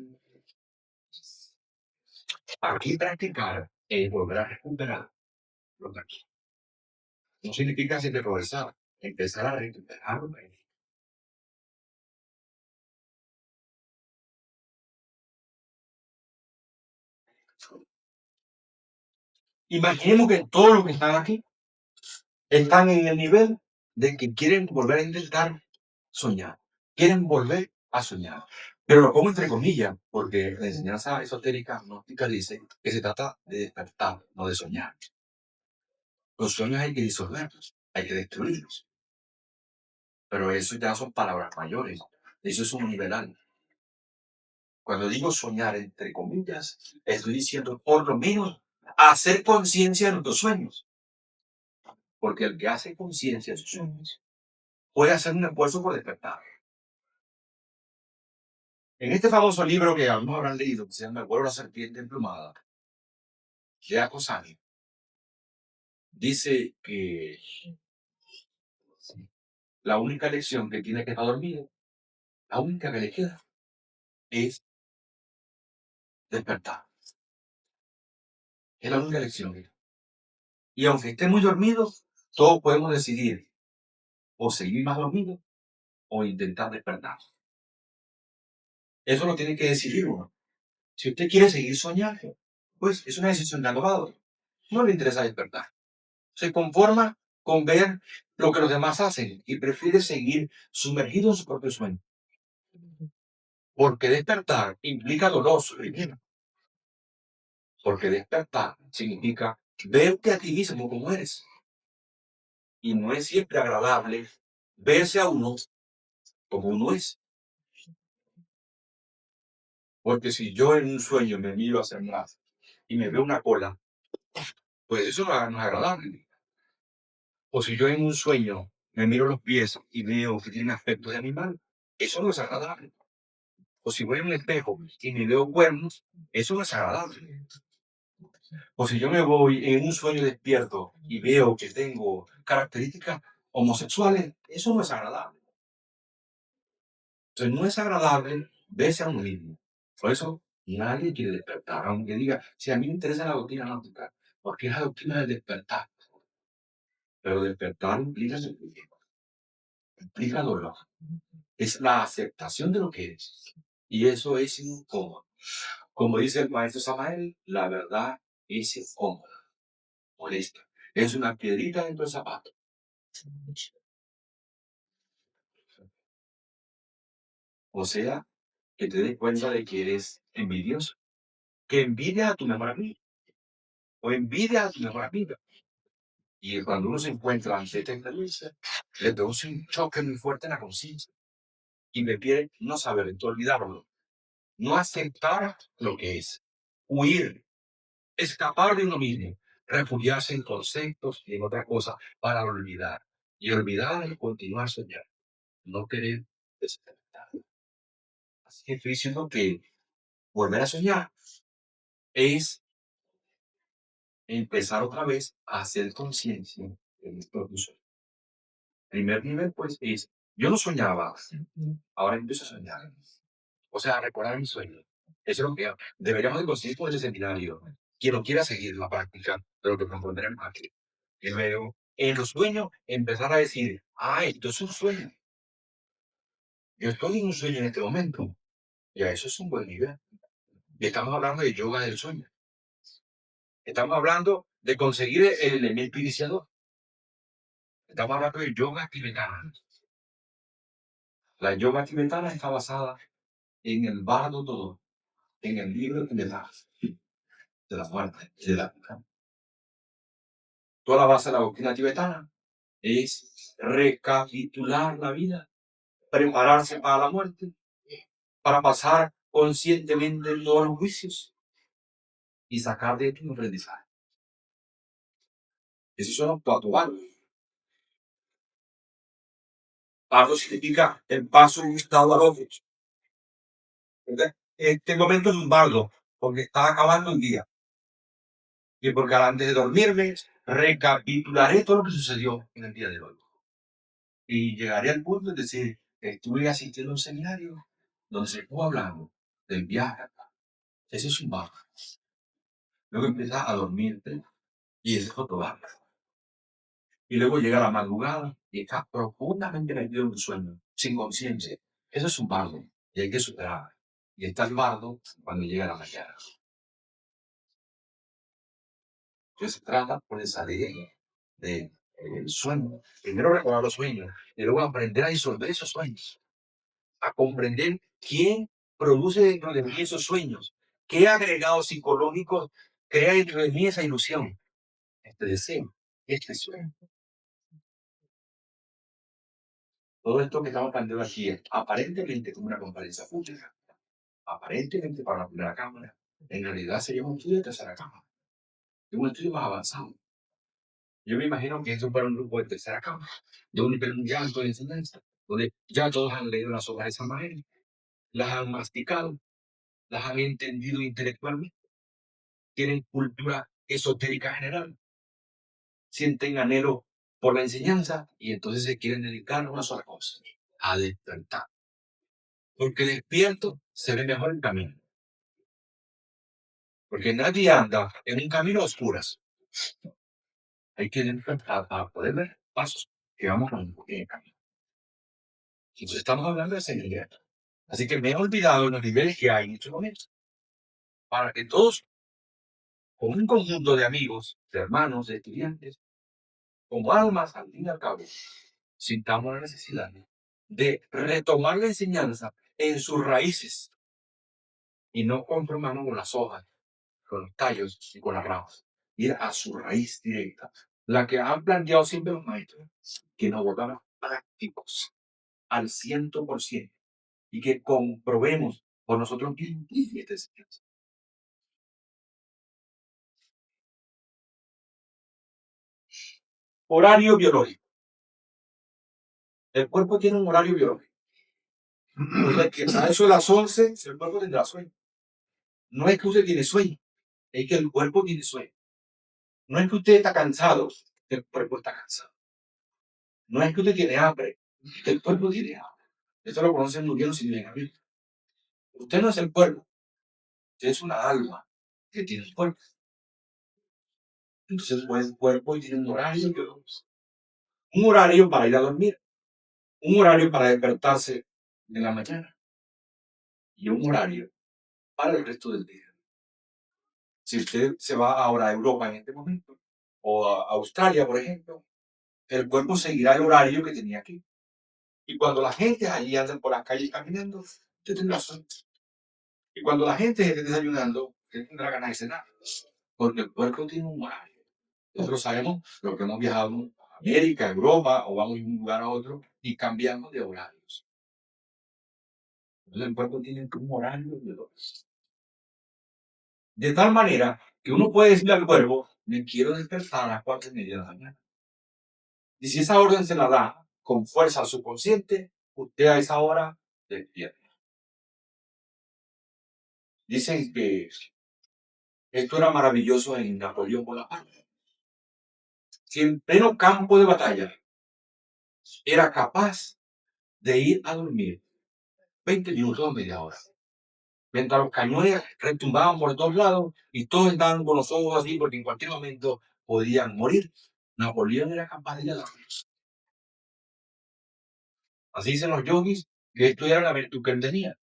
Aquí practicar es volver a recuperar lo de aquí. No significa siempre progresar, empezar a recuperar. Imaginemos que todos los que están aquí están en el nivel de que quieren volver a intentar soñar. Quieren volver a soñar. Pero lo pongo entre comillas, porque la enseñanza esotérica gnóstica dice que se trata de despertar, no de soñar. Los sueños hay que disolverlos, hay que destruirlos. Pero eso ya son palabras mayores. Eso es un nivel. Cuando digo soñar, entre comillas, estoy diciendo por lo menos hacer conciencia de nuestros sueños. Porque el que hace conciencia de sus sueños puede hacer un esfuerzo por despertar. En este famoso libro que algunos habrán leído, que se llama El vuelo de la serpiente emplumada, de Akosani, dice que la única lección que tiene que estar dormido, la única que le queda, es despertar. Es la única lección. Y aunque esté muy dormido, todos podemos decidir o seguir más dormido o intentar despertar. Eso lo tiene que decidir uno. Si usted quiere seguir soñando, pues es una decisión de abogado. No le interesa despertar. Se conforma con ver lo que los demás hacen y prefiere seguir sumergido en su propio sueño. Porque despertar implica dolor, sufrimiento. Porque despertar significa verte a ti mismo como eres. Y no es siempre agradable verse a uno como uno es. Porque si yo en un sueño me miro hacia atrás y me veo una cola, pues eso no es agradable. O si yo en un sueño me miro los pies y veo que tienen aspecto de animal, eso no es agradable. O si voy en un espejo y me veo cuernos, eso no es agradable. O si yo me voy en un sueño despierto y veo que tengo características homosexuales, eso no es agradable. Entonces no es agradable verse a uno mismo. Por eso nadie quiere despertar, aunque diga, si a mí me interesa la doctrina gnóstica, porque es la doctrina del despertar. Pero despertar implica sufrimiento, implica dolor. Es la aceptación de lo que es. Y eso es incómodo. Como dice el maestro Samael, la verdad es incómoda, molesta. Es una piedrita dentro del zapato. O sea, que te des cuenta de que eres envidioso. Que envidia a tu mejor amigo. O envidia a tu mejor amiga. Y cuando uno se encuentra ante esta experiencia, le produce un choque muy fuerte en la conciencia. Y me pide no saber, olvidarlo. No aceptar lo que es. Huir. Escapar de uno mismo. Refugiarse en conceptos y en otra cosa para olvidar. Y olvidar y continuar soñando. No querer despertar. Así que estoy diciendo que volver a soñar es empezar otra vez a hacer conciencia de mis propios sueños. Primer nivel, pues, es, yo no soñaba, ahora empiezo a soñar. O sea, a recordar mis sueños. Eso es lo que deberíamos de conseguir con ese seminario. Quien lo quiera seguir la práctica, pero que comprenderemos aquí. Y luego, en los sueños, empezar a decir, esto es un sueño. Yo estoy en un sueño en este momento. Ya eso es un buen nivel. Y estamos hablando de yoga del sueño. Estamos hablando de conseguir el elemento iniciador. Estamos hablando de yoga tibetana. La yoga tibetana está basada en el bardo todo, en el libro de la muerte, de la vida. Toda la base de la doctrina tibetana es recapitular la vida, prepararse para la muerte, para pasar conscientemente en todos los juicios y sacar de esto un aprendizaje. Esos son los cuatro bardos. Bardo significa el paso de un estado al otro. ¿Entendés? Este momento es un bardo, porque está acabando el día. Y porque antes de dormirme, recapitularé todo lo que sucedió en el día de hoy. Y llegaré al punto de decir, estuve asistiendo a un seminario donde se estuvo hablando del viaje. Ese es un bardo. Luego empiezas a dormirte y ese es otro bardo. Y luego llega la madrugada y estás profundamente metido en un sueño, sin conciencia. Eso es un bardo y hay que superar. Y está el bardo cuando llega la mañana. Entonces se trata por de salir del sueño. Primero recordar los sueños y luego aprender a disolver esos sueños. A comprender quién produce dentro de mí esos sueños. ¿Qué agregados psicológicos crea dentro de mí esa ilusión? Este deseo. este sueño. Todo esto que estamos planteando aquí es aparentemente como una conferencia pública, aparentemente para la primera cámara, en realidad sería un estudio de tercera cámara, es un estudio más avanzado. Yo me imagino que eso para un grupo de tercera cámara, de un nivel muy alto de enseñanza, donde ya todos han leído las obras de San Magel, las han masticado, las han entendido intelectualmente, tienen cultura esotérica general, sienten anhelo por la enseñanza y entonces se quieren dedicar a una sola cosa, a despertar. Porque despierto se ve mejor el camino. Porque nadie anda en un camino a oscuras. Hay que despertar para poder ver pasos que vamos a un camino. Entonces estamos hablando de señalidad. Así que me he olvidado de los niveles que hay en estos momentos. Para que todos, con un conjunto de amigos, de hermanos, de estudiantes, como almas al fin y al cabo, sintamos la necesidad de retomar la enseñanza en sus raíces y no conformarnos con las hojas, con los tallos y con las ramas. Ir a su raíz directa, la que han planteado siempre los maestros, que nos volvamos prácticos al 100% y que comprobemos por nosotros mismos esta enseñanza. Horario biológico. El cuerpo tiene un horario biológico. O sea, que a eso de las 11, el cuerpo tendrá sueño. No es que usted tiene sueño, es que el cuerpo tiene sueño. No es que usted está cansado, el cuerpo está cansado. No es que usted tiene hambre, el cuerpo tiene hambre. Esto lo conocen muy bien los científicos. Usted no es el cuerpo, usted es una alma que tiene un cuerpo. Entonces, pues, el cuerpo tiene un horario para ir a dormir, un horario para despertarse en la mañana y un horario para el resto del día. Si usted se va ahora a Europa en este momento, o a Australia, por ejemplo, el cuerpo seguirá el horario que tenía aquí. Y cuando la gente allí anda por las calles caminando, usted tendrá sueño. Y cuando la gente esté desayunando, usted tendrá ganas de cenar. Porque el cuerpo tiene un horario. Nosotros sabemos lo que hemos viajado a América, a Europa, o vamos de un lugar a otro y cambiamos de horarios. Entonces el cuerpo tiene un horario de tal manera que uno puede decirle al cuerpo, me quiero despertar a las 4:30 de la mañana. Y si esa orden se la da con fuerza subconsciente, usted a esa hora despierta. Dicen que esto era maravilloso en Napoleón Bonaparte. Si en pleno campo de batalla era capaz de ir a dormir 20 minutos o media hora, mientras los cañones retumbaban por todos lados y todos estaban con los ojos así porque en cualquier momento podían morir, Napoleón era capaz de ir a dormir. Así dicen los yogis que esto era la virtud que él tenía.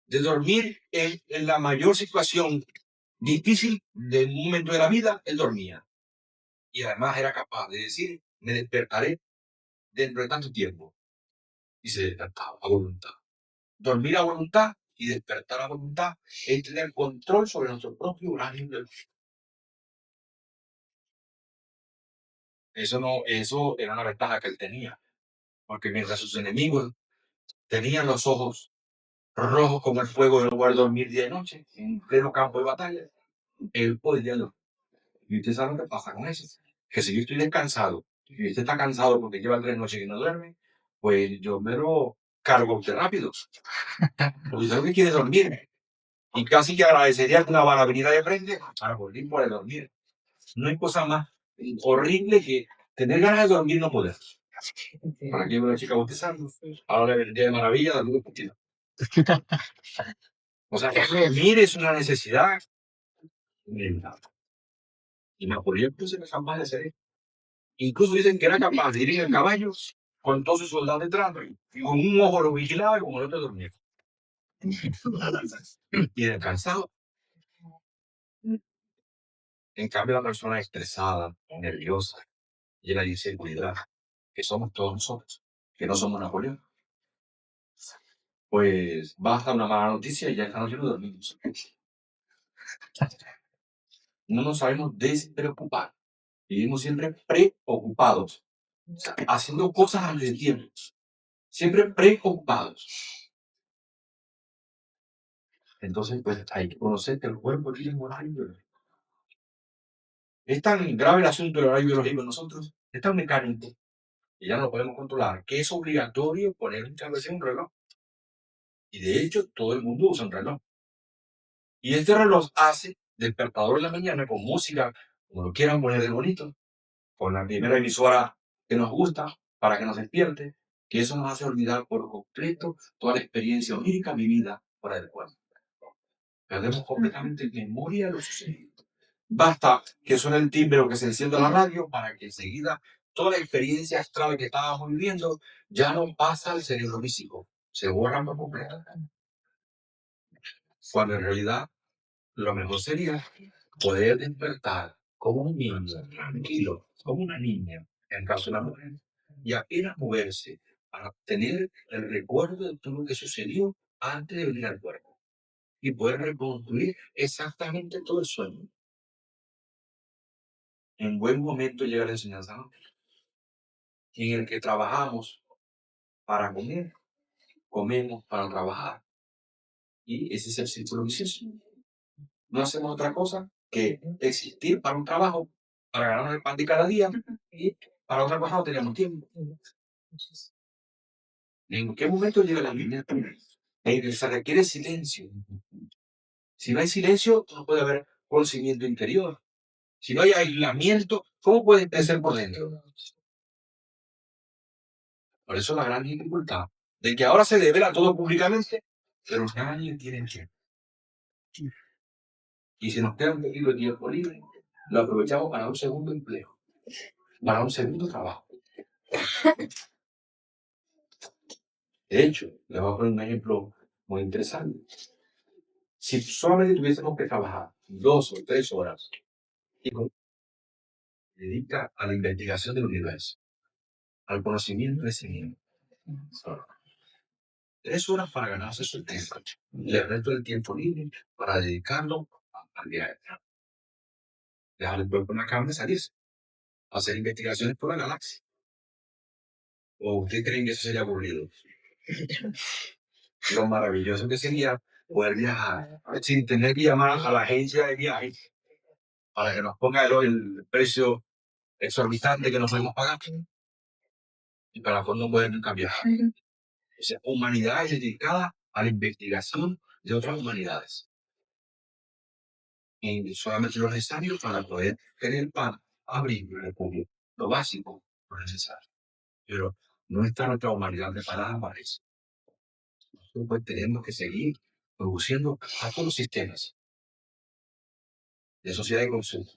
De dormir en la mayor situación difícil de un momento de la vida, él dormía. Y además era capaz de decir, me despertaré dentro de tanto tiempo. Y se despertaba a voluntad. Dormir a voluntad y despertar a voluntad es tener control sobre nuestro propio horario. Eso era una ventaja que él tenía. Porque mientras sus enemigos tenían los ojos rojos como el fuego de no poder dormir día y noche, en pleno campo de batalla, él podía dormir. Y usted sabe lo que pasa con eso. Que si yo estoy descansado, y usted está cansado porque lleva 3 noches y no duerme, pues yo me lo cargo a usted rápido. Porque usted lo que quiere es dormir. Y casi que agradecería una bala venida de frente para volver por el dormir. No hay cosa más horrible que tener ganas de dormir y no poder. Para que una chica bostezando. Ahora le vendría de maravilla la luz continua. O sea, que dormir es una necesidad. Y Napoleón pues era capaz de hacer eso. Incluso dicen que era capaz de ir en el caballo con todos sus soldados detrás y con un ojo lo vigilaba y con el otro dormía. Y descansado. En cambio, la persona estresada, nerviosa, llena de inseguridad, que somos todos nosotros, que no somos Napoleón, pues basta una mala noticia y ya esta noche no dormimos. No nos sabemos despreocupar Vivimos siempre preocupados, o sea, haciendo cosas antes de tiempo, siempre preocupados. Entonces, pues hay que conocer que el cuerpo tiene un horario biológico. Es tan grave el asunto del horario biológico en nosotros, es tan mecánico, que ya no lo podemos controlar, que es obligatorio poner muchas veces un reloj. Y de hecho, todo el mundo usa un reloj. Y este reloj hace despertador en la mañana con música, como lo quieran poner de bonito, con la primera emisora que nos gusta, para que nos despierte, que eso nos hace olvidar por completo toda la experiencia onírica vivida fuera del cuerpo. Perdemos completamente en memoria lo sucedido. Basta que suene el timbre o que se encienda la radio para que enseguida toda la experiencia astral que estábamos viviendo ya no pasa al cerebro físico, se borra por completo. Cuando en realidad lo mejor sería poder despertar como un niño, tranquilo, como una niña, en caso de la mujer, y apenas moverse para tener el recuerdo de todo lo que sucedió antes de venir al cuerpo y poder reconstruir exactamente todo el sueño. En buen momento llega la enseñanza, ¿no? En el que trabajamos para comer, comemos para trabajar. Y ese es el círculo vicioso. No hacemos otra cosa que existir para un trabajo, para ganar el pan de cada día, y para otra cosa no tenemos tiempo. ¿En qué momento llega la línea en que se requiere silencio? Si no hay silencio, no puede haber conocimiento interior. Si no hay aislamiento, ¿cómo puede crecer por dentro? Por eso la gran dificultad de que ahora se devela todo públicamente, pero nadie tiene tiempo. Y si nos queda un poquito de tiempo libre, lo aprovechamos para un segundo empleo, para un segundo trabajo. De hecho, les voy a poner un ejemplo muy interesante. Si solamente tuviésemos que trabajar 2 o 3 horas y dedica a la investigación del universo, al conocimiento de sí mismo, 3 horas para ganarse su tiempo, y el resto del tiempo libre para dedicarlo al día de hoy. Dejar el cuerpo en la cama y salirse, a hacer investigaciones por la galaxia. ¿O ustedes creen que eso sería aburrido? Lo maravilloso que sería poder viajar sin tener que llamar a la agencia de viajes para que nos ponga el precio exorbitante que nos podemos pagar y para no poder nunca viajar. O sea, humanidad es dedicada a la investigación de otras humanidades. Y solamente lo necesario para poder tener pan, abrigo y refugio. Lo básico, lo necesario. Pero no está nuestra humanidad preparada para eso. Nosotros pues tenemos que seguir produciendo a todos los sistemas de sociedad y consumo.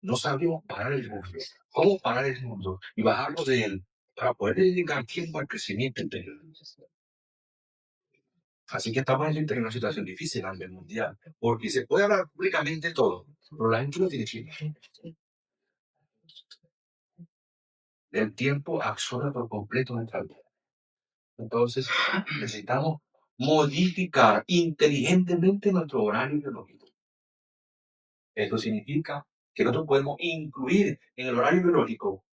No sabemos parar el mundo. ¿Cómo parar el mundo? Y bajarlo de él para poder dedicar tiempo al crecimiento interior. Así que estamos en una situación difícil a nivel mundial, porque se puede hablar públicamente todo, pero la gente no tiene tiempo. El tiempo absorbe por completo nuestra vida. Entonces, necesitamos modificar inteligentemente nuestro horario biológico. Esto significa que nosotros podemos incluir en el horario biológico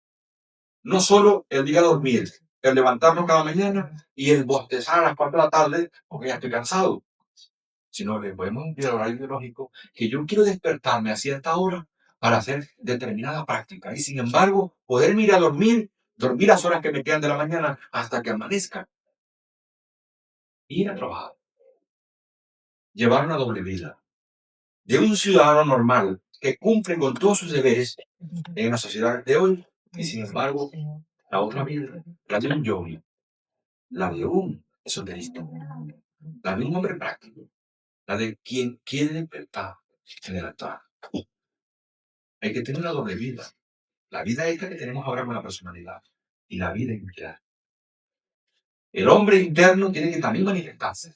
no solo el día dormir, el levantarnos cada mañana y el bostezar a las 4 de la tarde porque ya estoy cansado, sino que podemos incluir el horario biológico que yo quiero despertarme a cierta hora para hacer determinada práctica y sin embargo poder ir a dormir las horas que me quedan de la mañana hasta que amanezca, ir a trabajar, llevar una doble vida de un ciudadano normal que cumple con todos sus deberes en la sociedad de hoy y sin embargo la otra vida, la de un yogi, la de un esoterista, la de un hombre práctico, la de quien quiere despertar en el altar. Hay que tener una doble vida. La vida esta que tenemos ahora con la personalidad y la vida interna. El hombre interno tiene que también manifestarse.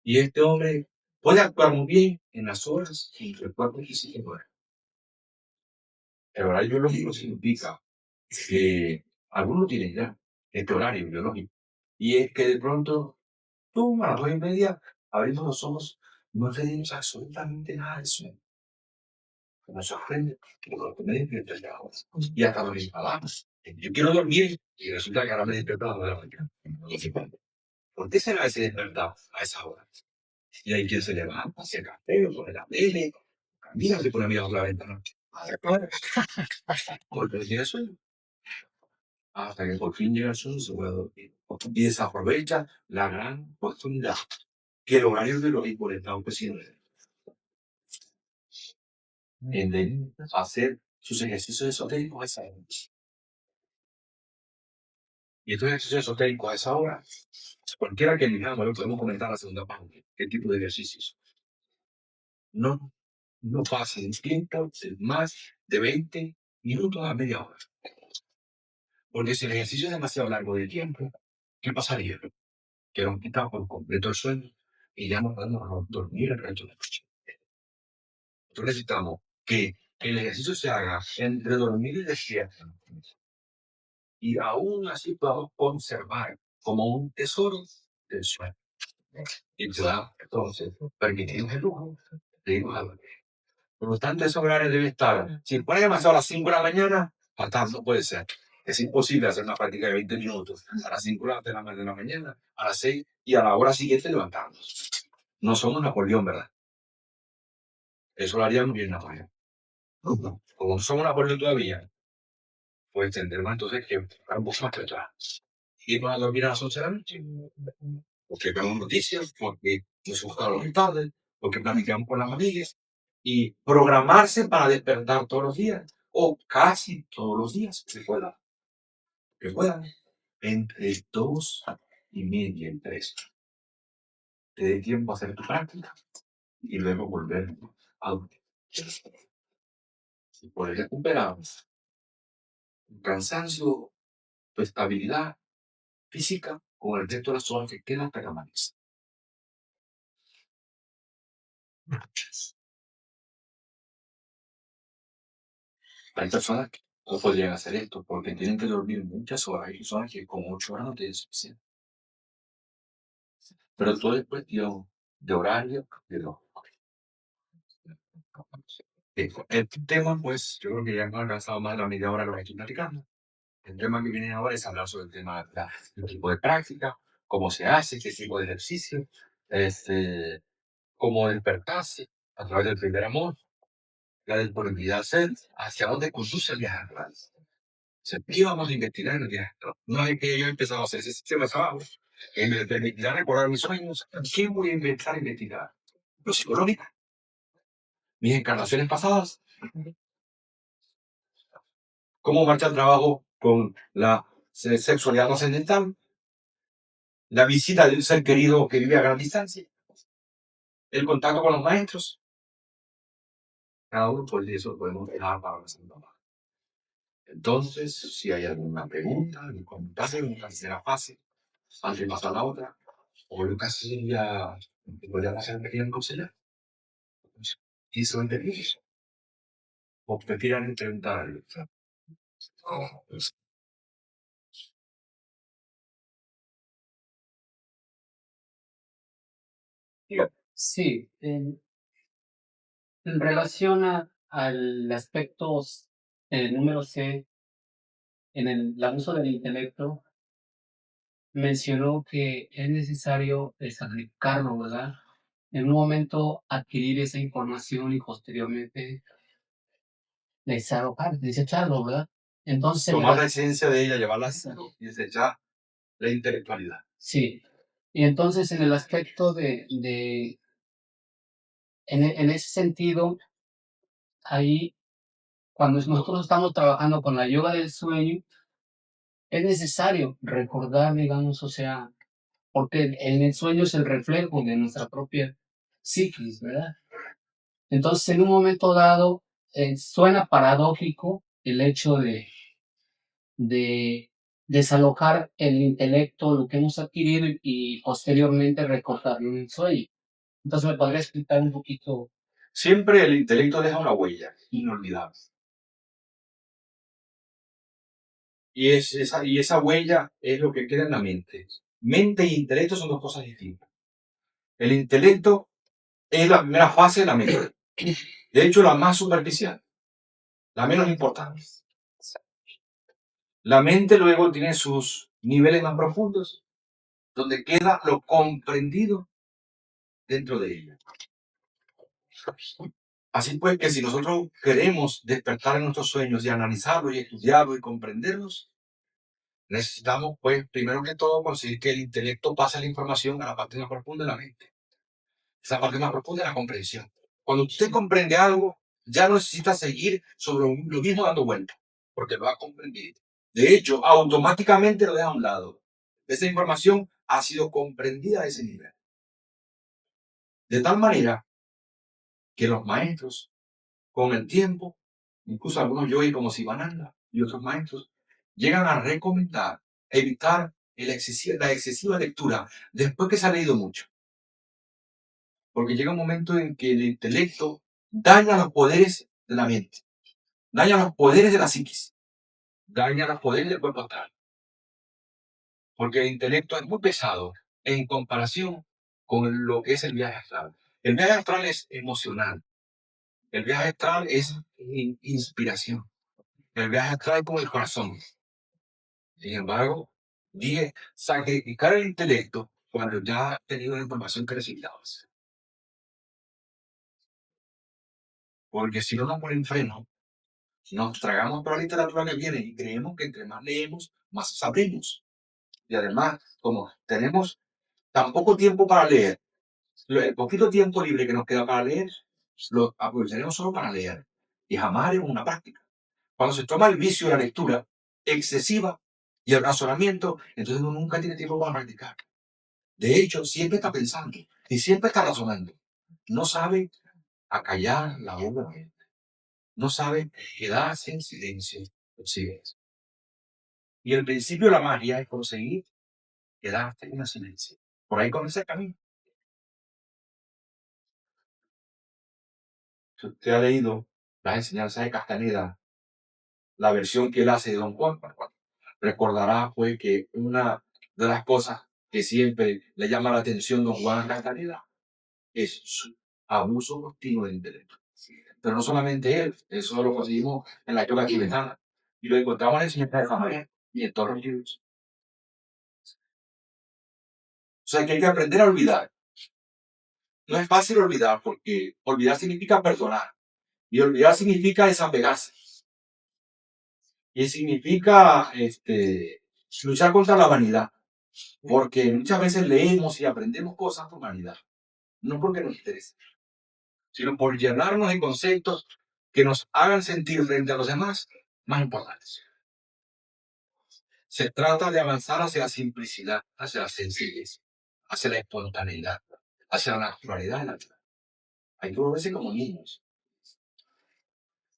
Y este hombre puede actuar muy bien en las horas en que el cuerpo físico muere. El horario biológico significa que algunos tienen ya este horario biológico. Y es que de pronto, tú a las 2:30, abrimos los ojos, no tenemos absolutamente nada de sueño. Me sorprende lo que me despierto ya ahora. Y hasta lo instalamos. Yo quiero dormir y resulta que ahora me despierto a las 2 de la mañana. Entonces, ¿por qué será ese despertado a esa hora? Y hay quien se levanta, hace café, pone la tele, camina, se pone a mirar por la ventana. Porque tiene sueño. Hasta que por fin llega el sueño, se puede dormir. Y desaprovecha la gran oportunidad que el horario de los hipotecarios presidentes en hacer sus ejercicios esotéricos a esa hora. Y estos ejercicios esotéricos a esa hora, cualquiera que elijamos, lo podemos comentar la segunda parte. ¿Qué tipo de ejercicios? No, no pasen tiempo de más de 20 minutos a media hora. Porque si el ejercicio es demasiado largo de tiempo, ¿qué pasaría? Que nos quita por completo el sueño y ya no podemos dormir el resto de la noche. Nosotros necesitamos que el ejercicio se haga entre dormir y despierto. Y aún así podamos conservar como un tesoro del sueño. Y te da entonces permitir el lujo de irnos a dormir. Por lo tanto, esos horarios deben estar. Si pones demasiado a las 5 de la mañana, fatal, no puede ser. Es imposible hacer una práctica de 20 minutos a las 5 de la mañana, a las 6 y a la hora siguiente levantarnos. No somos Napoleón, ¿verdad? Eso lo haríamos bien Napoleón. Como no somos Napoleón todavía, pues tendremos entonces que buscar un poco más atrás. Irnos a dormir a las 11 de la noche, porque vemos noticias, porque nos buscamos tarde, porque platicamos con las familias y programarse para despertar todos los días o casi todos los días que se pueda. Que puedan entre 2:30 y 3. Te dé tiempo a hacer tu práctica y luego volver a dormir. Y poder recuperar tu cansancio, tu estabilidad física con el resto de las horas que quedan hasta que amanece. Hay personas que no podrían hacer esto porque tienen que dormir muchas horas. Hay personas que con 8 horas no tienen suficiente. Pero todo es cuestión de horario, de lo. El tema, pues, yo creo que ya hemos alcanzado más de la media hora lo que estoy platicando. El tema que viene ahora es hablar sobre el tema del tipo de práctica, cómo se hace, qué tipo de ejercicio, cómo despertarse a través del primer amor, la disponibilidad al ser, hacia dónde conduce el viaje astral. ¿Qué vamos a investigar en el viaje astral? Una vez que yo he empezado a hacer ese sistema de trabajo, que me permitirá recordar mis sueños, ¿qué voy a empezar a investigar? Lo psicológico, mis encarnaciones pasadas, cómo marcha el trabajo con la sexualidad trascendental, la visita de un ser querido que vive a gran distancia, el contacto con los maestros. Cada uno por eso lo podemos dejar para la segunda parte. Entonces, si hay alguna pregunta, algún comentario, una tercera fase, antes de pasar a la otra, o Lucas ya podría hacer un pequeño consejo. 15 o 20 minutos. O prefieran preguntar algo. Sí, en relación al aspecto número C, en el abuso del intelecto, mencionó que es necesario sacrificarlo, ¿verdad? En un momento adquirir esa información y posteriormente desecharlo, ¿verdad? Entonces, Tomar la esencia de ella, llevarla y desechar la intelectualidad. sí. Y entonces en el aspecto en ese sentido, ahí, cuando nosotros estamos trabajando con la yoga del sueño, es necesario recordar, digamos, o sea, porque en el sueño es el reflejo de nuestra propia psiquis, ¿verdad? Entonces, en un momento dado, suena paradójico el hecho de desalojar el intelecto, lo que hemos adquirido y posteriormente recordarlo en el sueño. Entonces, ¿me podría explicar un poquito? Siempre el intelecto deja una huella inolvidable. Y esa huella es lo que queda en la mente. Mente e intelecto son dos cosas distintas. El intelecto es la primera fase de la mente. De hecho, la más superficial, la menos importante. La mente luego tiene sus niveles más profundos, donde queda lo comprendido dentro de ella. Así pues, que si nosotros queremos despertar en nuestros sueños y analizarlos y estudiarlos y comprenderlos, necesitamos, pues, primero que todo, conseguir que el intelecto pase la información a la parte más profunda de la mente. Esa parte más profunda es la comprensión. Cuando usted comprende algo, ya no necesita seguir sobre lo mismo dando vueltas, porque lo ha comprendido. De hecho, automáticamente lo deja a un lado. Esa información ha sido comprendida a ese nivel. De tal manera que los maestros, con el tiempo, incluso algunos yogis como Sivananda y otros maestros, llegan a recomendar evitar la excesiva lectura después que se ha leído mucho. Porque llega un momento en que el intelecto daña los poderes de la mente, daña los poderes de la psiquis, daña los poderes del cuerpo astral. Porque el intelecto es muy pesado en comparación con lo que es el viaje astral. El viaje astral es emocional. El viaje astral es inspiración. El viaje astral es como el corazón. Sin embargo, dije sacrificar el intelecto cuando ya ha tenido la información que necesitabas. Porque si no nos ponen freno, nos tragamos toda la literatura que viene y creemos que entre más leemos, más sabremos. Y además, como tenemos tan poco tiempo para leer, el poquito tiempo libre que nos queda para leer, lo aprovecharemos solo para leer. Y jamás haremos una práctica. Cuando se toma el vicio de la lectura excesiva y el razonamiento, entonces uno nunca tiene tiempo para practicar. De hecho, siempre está pensando y siempre está razonando. No sabe acallar la voz de la mente. No sabe quedarse en silencio. Y el principio de la magia es conseguir quedarte en el silencio. Por ahí comienza el camino. Si usted ha leído las enseñanzas de Castaneda, la versión que él hace de Don Juan, recordará pues que una de las cosas que siempre le llama la atención Don Juan Castaneda es su abuso continuo del intelecto. Pero no solamente él, eso lo conseguimos en la yoga tibetana y lo encontramos en el Señor de Jamaica y en todos los libros. O sea que hay que aprender a olvidar. No es fácil olvidar porque olvidar significa perdonar y olvidar significa desapegarse y significa luchar contra la vanidad porque muchas veces leemos y aprendemos cosas por vanidad, no porque nos interese, sino por llenarnos de conceptos que nos hagan sentir frente a los demás más importantes. Se trata de avanzar hacia la simplicidad, hacia la sencillez, hacia la espontaneidad, hacia la naturalidad de la vida. Hay que volverse como niños.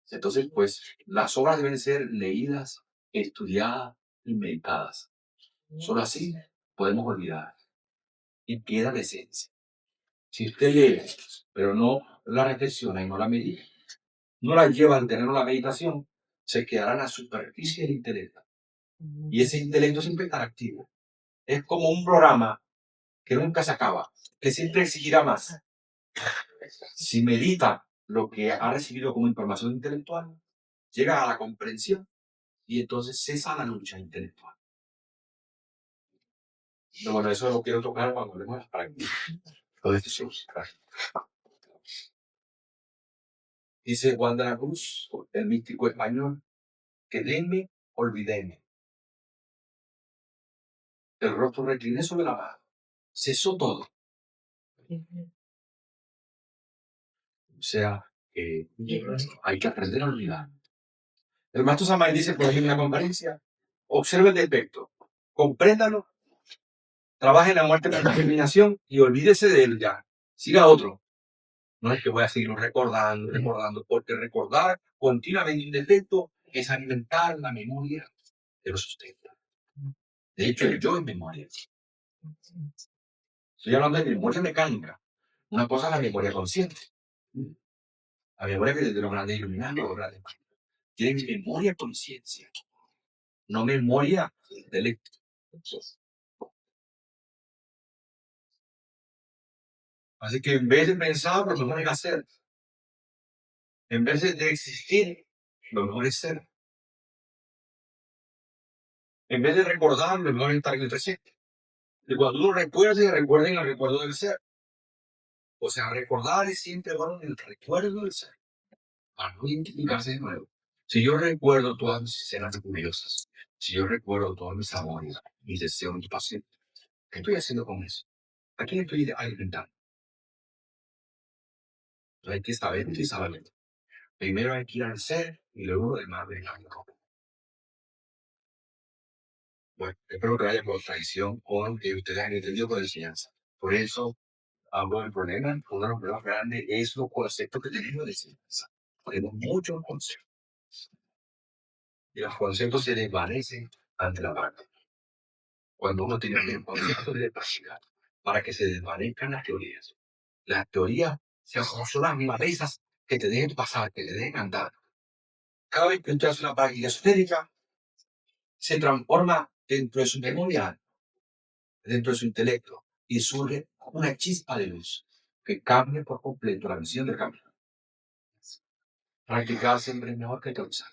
Entonces, pues, las obras deben ser leídas, estudiadas y meditadas. Solo así podemos olvidar y queda la esencia. Si usted lee, pero no la reflexiona y no la medita, no la lleva al tener la meditación, se quedará en la superficie del intelecto. Y ese intelecto siempre estará activo. Es como un programa que nunca se acaba, que siempre exigirá más. Si medita lo que ha recibido como información intelectual, llega a la comprensión y entonces cesa la lucha intelectual. No, bueno, eso lo quiero tocar cuando hablemos de las prácticas. Lo de Jesús. Dice Juan de la Cruz, el místico español, que denme, olvidéme. El rostro recliné sobre la mano. Cesó todo. O sea, hay que aprender a olvidar. El maestro Samael dice por ahí en una conferencia, observe el defecto, compréndalo, trabaje en la muerte con determinación y olvídese de él ya. Siga otro. No es que voy a seguir recordando, porque recordar continuamente un defecto es alimentar la memoria de los sustenta. De hecho, el yo es memoria. Estoy hablando de memoria mecánica. Una cosa es la memoria consciente. La memoria que de los grandes iluminados, los grandes tienen memoria conciencia, no memoria intelecto. Así que en vez de pensar, lo mejor es hacer. En vez de existir, lo mejor es ser. En vez de recordar, lo mejor es estar en el presente. Y cuando uno recuerde, recuerden el recuerdo del ser. O sea, recordar es siempre bueno en el recuerdo del ser, para no identificarse de nuevo. Si yo recuerdo todas mis escenas curiosas, si yo recuerdo todos mis amores, mis deseos, mis pasiones, ¿qué estoy haciendo con eso? ¿A quién estoy alimentando? Hay que saber saberlo. Primero hay que ir al ser y luego lo demás de la Bueno, espero que vaya por tradición o que ustedes hayan entendido por enseñanza. Por eso hablo del problema. Uno de los problemas grandes es los conceptos que tenemos de enseñanza. Tenemos muchos conceptos y los conceptos se desvanecen ante la práctica. Cuando uno tiene el concepto de práctica, para que se desvanezcan las teorías. Las teorías son las malezas que te dejen pasar, que te dejen andar. Cada vez que entras en una práctica esotérica, se transforma dentro de su memoria, dentro de su intelecto, y surge una chispa de luz que cambia por completo la visión del camino. Practicar siempre es mejor que teorizar,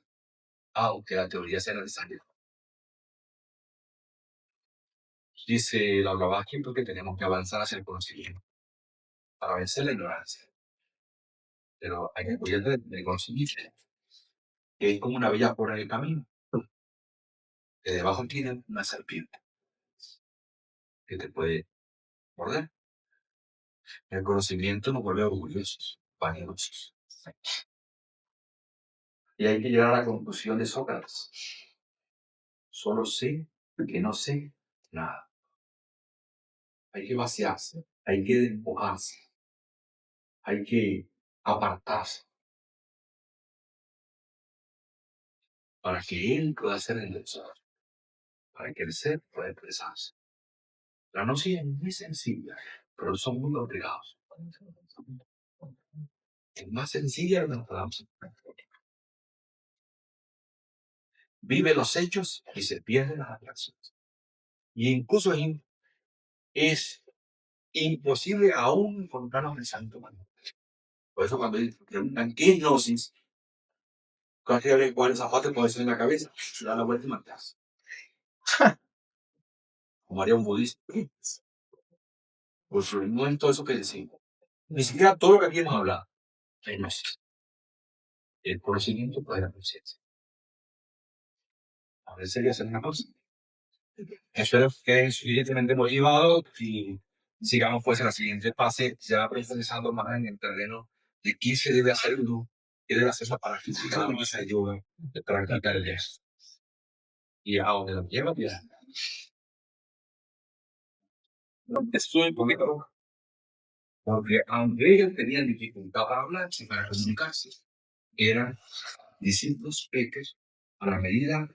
aunque la teoría sea necesaria. Dice la Blavatsky que tenemos que avanzar hacia el conocimiento para vencer la ignorancia. Pero hay que cuidar del conocimiento, que es como una bella por el camino, que debajo tiene una serpiente que te puede morder. El conocimiento nos vuelve orgullosos, vanidosos. Y hay que llegar a la conclusión de Sócrates. Solo sé que no sé nada. Hay que vaciarse, hay que despojarse, hay que apartarse para que él pueda ser el desarrollo, para que el ser pueda expresarse. La noción es muy sencilla, pero son muy obligados. Es más sencilla de lo que nos podamos imaginar. Vive los hechos y se pierden las atracciones. Y incluso es imposible aún encontrarnos en el santo humano. Por eso cuando preguntan qué es gnosis, cualquier cuál es zapato puede ser en la cabeza, se da la vuelta y marcas. Como haría un budista. Pues no es todo eso que decimos. Ni siquiera todo lo que aquí hemos hablado. Es gnosis. El conocimiento puede la conciencia. A ver, sería hacer una cosa. Espero que queden suficientemente motivados y sigamos pues en la siguiente fase, ya profundizando más en el terreno de qué se debe hacer uno, qué debe hacer para física más ayuda de practicar el esto. Y a donde lo lleva, ya. Estuve un poquito, porque aunque ellos tenían dificultad para hablar y para comunicarse, eran discípulos pequeños a la medida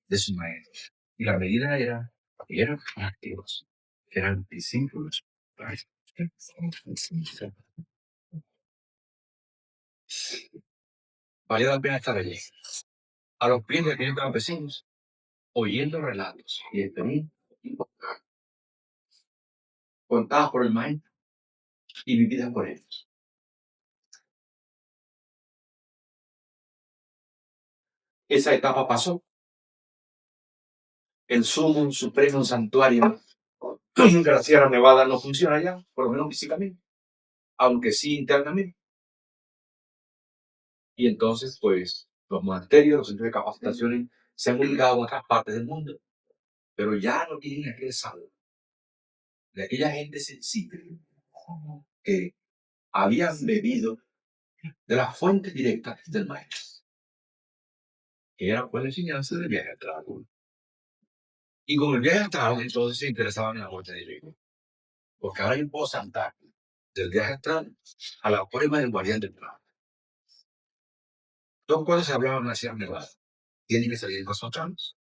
de su maestro. Y la medida era que eran activos, eran discípulos prácticos. Valía la pena estar allí, a los pies de aquellos campesinos, oyendo relatos y experiencias contadas por el maestro y vividas por ellos. Esa etapa pasó. El sumo supremo santuario de la Sierra Nevada no funciona ya, por lo menos físicamente, aunque sí internamente. Y entonces, pues, los monasterios, los centros de capacitaciones se han ubicado en otras partes del mundo, pero ya no tienen aquel salvo de aquella gente sensible que habían bebido de las fuentes directas del maestro, que era pues la enseñanza del viaje astral. Y con el viaje astral, entonces se interesaban en la muerte de Dios, porque ahora yo puedo saltar del viaje astral a la forma del guardián del plan. Dos cosas se hablaban en la Sierra Nevada. Tienes que salir de los atrás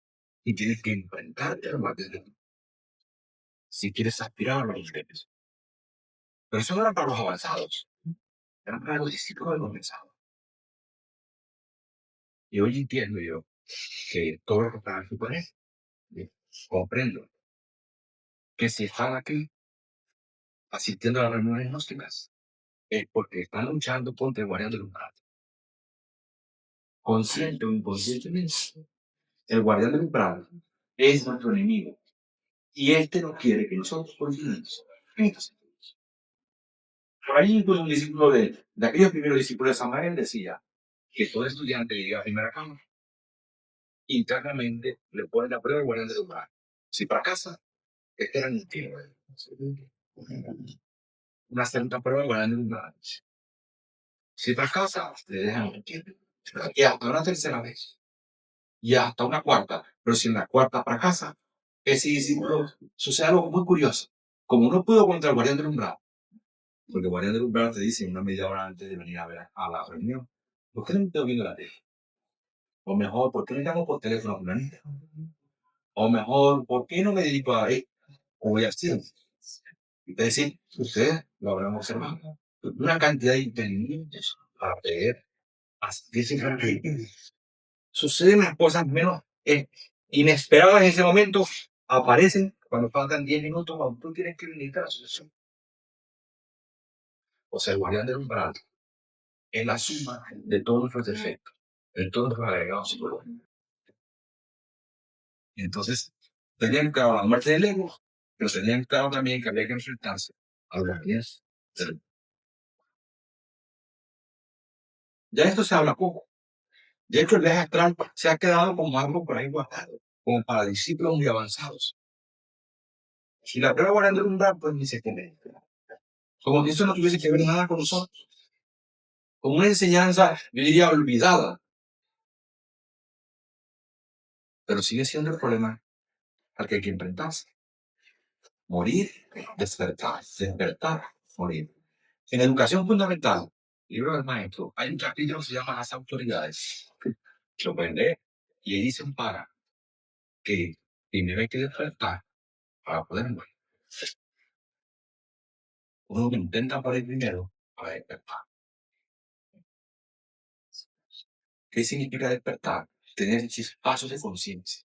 y tienes que enfrentarte al guardián del plan si quieres aspirar a los niveles. Pero eso no era para los avanzados, era para los discípulos de los avanzados. Y hoy entiendo yo que todo lo que están aquí por eso, comprendo que si están aquí asistiendo a las reuniones gnósticas es porque están luchando contra el guardián del umbral. consciente o inconscientemente, el guardián del umbral es nuestro enemigo. Y este no quiere que nosotros continuemos. Por ahí incluso un discípulo de aquellos primeros discípulos de Samael decía que todo estudiante que llega a primera cama, internamente le pone la prueba al guardián del umbral. Si fracasa, este era un tiro. Una segunda prueba al guardián del umbral. Si fracasa, le dejan un tiro. Y hasta una tercera vez. Y hasta una cuarta. Pero si en la cuarta fracasa, ese discípulo sucede algo muy curioso. Como no pudo contra el guardián del umbral, porque el guardián del umbral te dice una media hora antes de venir a ver a la reunión, ¿por qué no me estoy viendo la tele? O mejor, ¿por qué no llamo por teléfono a fulanita? O mejor, ¿por qué no me dedico a esto? O voy a hacer. Es decir, ustedes lo habrán observado. Una cantidad de impedimentos para poder hacer. Suceden las cosas menos inesperadas en ese momento, aparecen cuando faltan 10 minutos, cuando tú tienes que venir a la asociación. O sea, el guardián del umbral es la suma de todos nuestros defectos, de todos nuestros agregados psicológicos. Y entonces, tenían claro la muerte del ego, pero tenían claro también que había que enfrentarse a los guardianes del. Ya esto se habla poco. De hecho, el viaje astral se ha quedado como algo por ahí guardado, como para discípulos muy avanzados. Si la prueba guardián del umbral, pues ni se comenta. Como si eso no tuviese que ver nada con nosotros. Como una enseñanza, yo diría, olvidada. Pero sigue siendo el problema al que hay que enfrentarse. Morir, despertar, despertar, morir. En educación fundamental, libro del maestro, hay un capítulo que se llama Las autoridades. Lo pueden leer. Y ahí dicen para que primero hay que despertar para poder morir. Uno intenta morir primero para despertar. ¿Qué significa despertar? Tener chispazos de conciencia.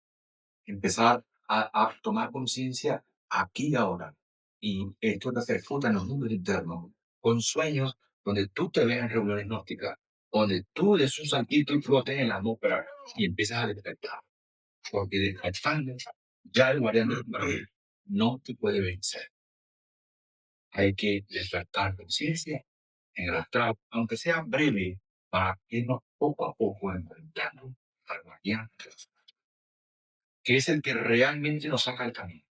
Empezar a tomar conciencia aquí y ahora. Y esto te refuta en los mundos internos, con sueños donde tú te ves en reuniones gnósticas, donde tú de un saltito y flotes en la atmósfera y empiezas a despertar. Porque despertando, ya el guardián del umbral no te puede vencer. Hay que despertar conciencia en el astral, aunque sea breve, para irnos poco a poco enfrentando al guardián, que es el que realmente nos saca del camino.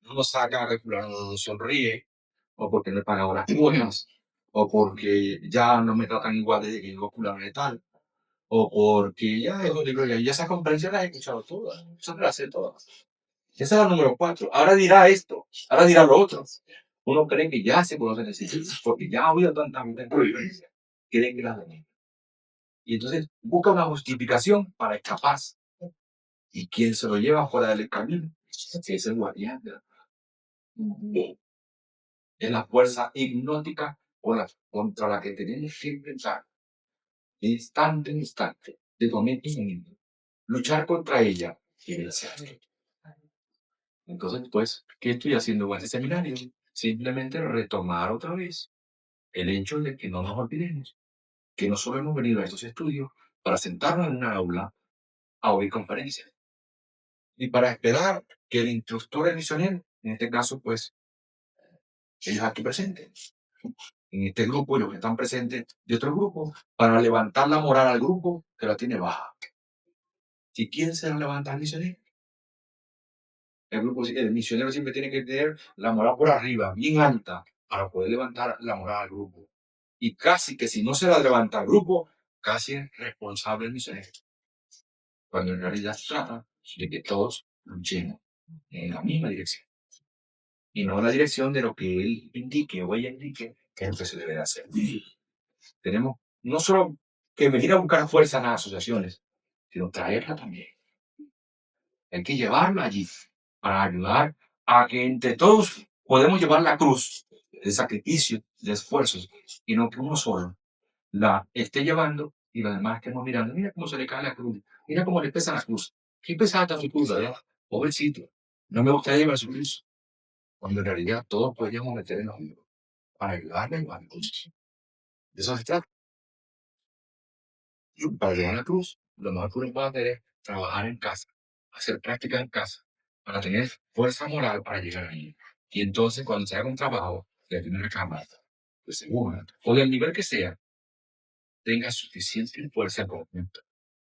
No nos saca que fulano no nos sonríe, o porque no he pagado las cuotas, o porque ya no me tratan igual de que yo fulano de tal, o porque ya es donde creo ya esa comprensión la he escuchado todas, esa me la sé todas. Esa es la número 4. Ahora dirá esto, ahora dirá lo otro. Uno cree que ya se conoce necesitas, porque ya ha oído tanta influencia, creen que la domina. Y entonces busca una justificación para escapar. ¿Y quién se lo lleva fuera del camino? Es el guardián. Es la fuerza hipnótica contra la que tenemos que enfrentar de instante en instante, de momento en momento. Luchar contra ella y vencerla. Entonces, pues, ¿qué estoy haciendo con ese seminario? Simplemente retomar otra vez el hecho de que no nos olvidemos que no solo hemos venido a estos estudios para sentarnos en una aula a oír conferencias y para esperar que el instructor el misionero, en este caso, pues, ellos aquí presentes, en este grupo y los que están presentes de otro grupo, para levantar la moral al grupo que la tiene baja. ¿Y quién se la levanta al misionero? El misionero siempre tiene que tener la moral por arriba, bien alta, para poder levantar la moral al grupo. Y casi que si no se la levanta al grupo, casi es responsable el misionero. Cuando en realidad se trata de que todos luchemos en la misma dirección. Y no en la dirección de lo que él indique o ella indique que es lo que se debe hacer. Tenemos no solo que venir a buscar fuerza en las asociaciones, sino traerla también. Hay que llevarla allí para ayudar a que entre todos podemos llevar la cruz de sacrificio, de esfuerzos, y no que uno solo la esté llevando y los demás estemos mirando. Mira cómo se le cae la cruz, mira cómo le pesa la cruz. ¿Qué pesada está su cruz, verdad? Pobrecito, no me gustaría llevar su cruz. Cuando en realidad todos podríamos meter en los hombros para ayudarle a llevar la cruz. De eso se trata. Para llegar a la cruz, lo mejor que uno puede hacer es trabajar en casa, hacer prácticas en casa, para tener fuerza moral para llegar ahí. Y entonces, cuando se haga un trabajo de primera cámara, de segunda, o del nivel que sea, tenga suficiente fuerza conjunta.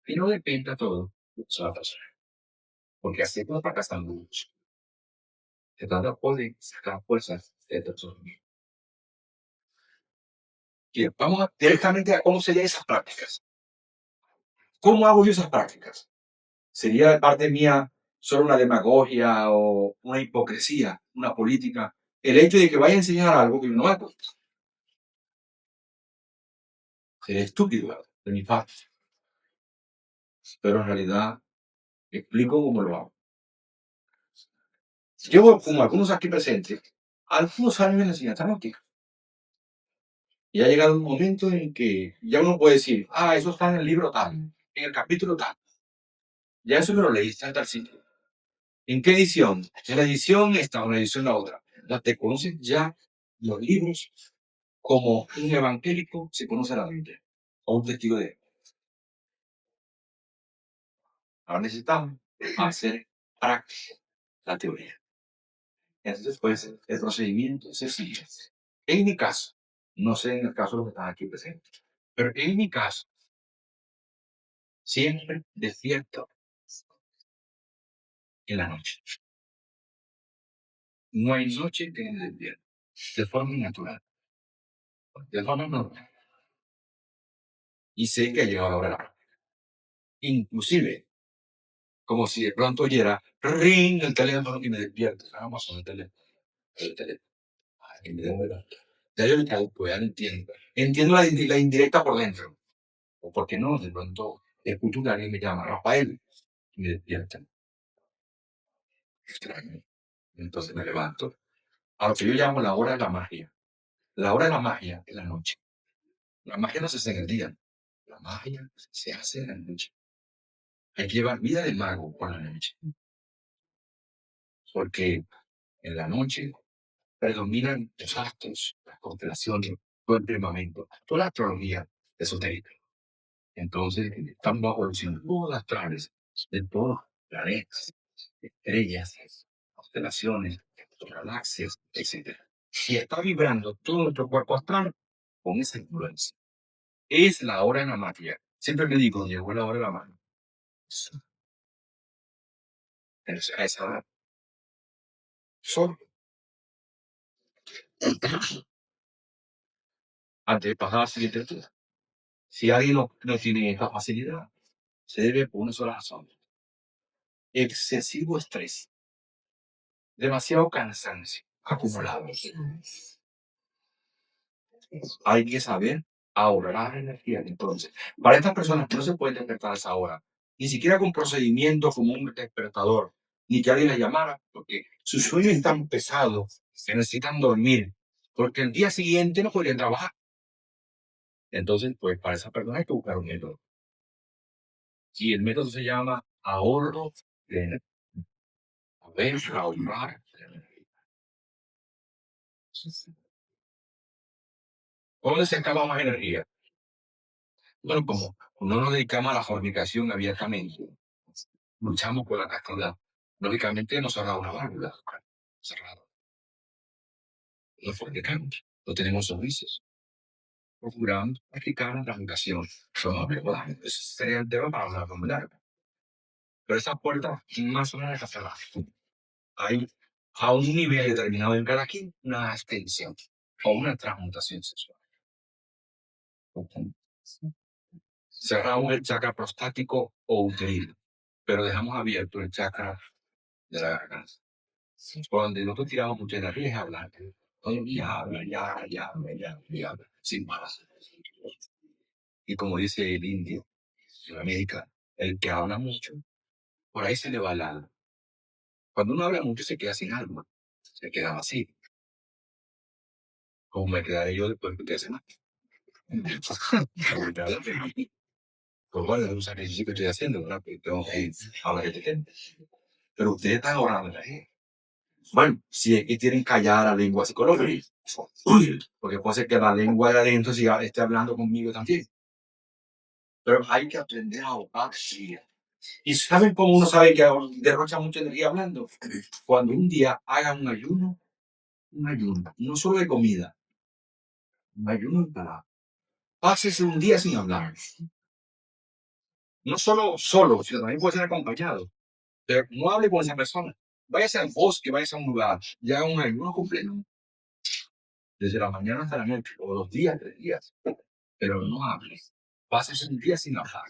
Y no dependa todo de una sola persona. Porque así no fracasan mucho. Se trata de sacar fuerzas de todos. Bien, vamos directamente a cómo serían esas prácticas. ¿Cómo hago yo esas prácticas? ¿Sería de parte mía solo una demagogia o una hipocresía, una política? El hecho de que vaya a enseñar algo que no me gusta. Sería estúpido de mi parte. Pero en realidad explico cómo lo hago. Llevo, como algunos aquí presentes, algunos años en la enseñanza náutica. Y ha llegado un momento en que ya uno puede decir, eso está en el libro tal, en el capítulo tal. Ya eso me lo leíste en tal sitio. ¿En qué edición? En la edición esta o en la edición la otra. Ya te conoces ya los libros como un evangélico se conoce a la Biblia o un testigo de Jehová. Ahora necesitamos hacer práctica la teoría. Entonces, pues, el procedimiento es sencillo. En mi caso, no sé en el caso de los que están aquí presentes, pero en mi caso, siempre despierto en la noche. No hay noche que me despierte de forma natural, de forma normal. Y sé que ha llegado la hora. Inclusive, como si de pronto oyera ring el teléfono y me despierto. Vamos a el teléfono. El teléfono. Ay, me debo de- Ya yo ya lo entiendo. Entiendo la indirecta por dentro. O porque no, de pronto escucho que alguien me llama Rafael y me despierta. Extraño. Entonces me levanto. A lo que yo llamo la hora de la magia. La hora de la magia es la noche. La magia no se hace en el día. La magia se hace en la noche. Hay que llevar vida de mago por la noche. Porque en la noche predominan los astros, las constelaciones, todo el firmamento, toda la astrología esotérica. Entonces, están bajo el símbolo astrales de todos los planetas, estrellas, constelaciones, galaxias, etc. Y está vibrando todo nuestro cuerpo astral con esa influencia. Es la hora de la magia. Siempre me digo, llegó la hora de la magia. A esa hora. Solo. Antes de pasar a la siguiente altura. Si alguien no tiene esta facilidad, se debe por una sola razón. Excesivo estrés. Demasiado cansancio acumulado. Hay que saber ahorrar energía. Entonces, para estas personas que no se pueden despertar a esa hora, ni siquiera con procedimientos como un despertador, ni que alguien les llamara, porque sus sueños están pesados, que necesitan dormir, porque el día siguiente no podrían trabajar. Entonces, pues para esas personas hay que buscar un método. Y el método se llama ahorro de energía. A ver, ahorrar de energía. ¿Dónde se acaba más energía? Bueno, como no nos dedicamos a la fornicación abiertamente, luchamos por la castidad. Lógicamente nos cerrado una válvula, cerrado. No fornicamos, no tenemos servicios. Procuramos practicar la fornicación. Ese sería el tema para hablar con largo. Pero esa puerta más o menos está cerrada. Hay a un nivel determinado en cada quien una extensión o una transmutación sexual. Cerramos el chakra prostático o uterino, pero dejamos abierto el chakra de la garganta. Por donde nosotros tiramos mucha energía es hablar. Y habla, y habla, sin parar. Y como dice el indio en América, el que habla mucho, por ahí se le va el alma. Cuando uno habla mucho se queda sin alma, se queda vacío. Como me quedaré yo después que te hace más. Pues bueno, es un sacrificio que estoy haciendo, ¿verdad? Porque tengo que hablar de gente. Pero ustedes están orando, ¿eh? Bueno, si es que tienen callada la lengua psicológica, porque puede ser que la lengua de adentro siga esté hablando conmigo también. Pero hay que aprender a ahogar energía. ¿Y saben cómo uno sabe que derrocha mucha energía hablando? Cuando un día haga un ayuno, no solo de comida, un ayuno para pásese un día sin hablar. No solo, sino también puede ser acompañado. Pero no hable con esa persona. Váyase al bosque, váyase a un lugar, ya haga un ayuno completo. Desde la mañana hasta la noche, o 2 días, 3 días. Pero no hables. Pásese un día sin hablar.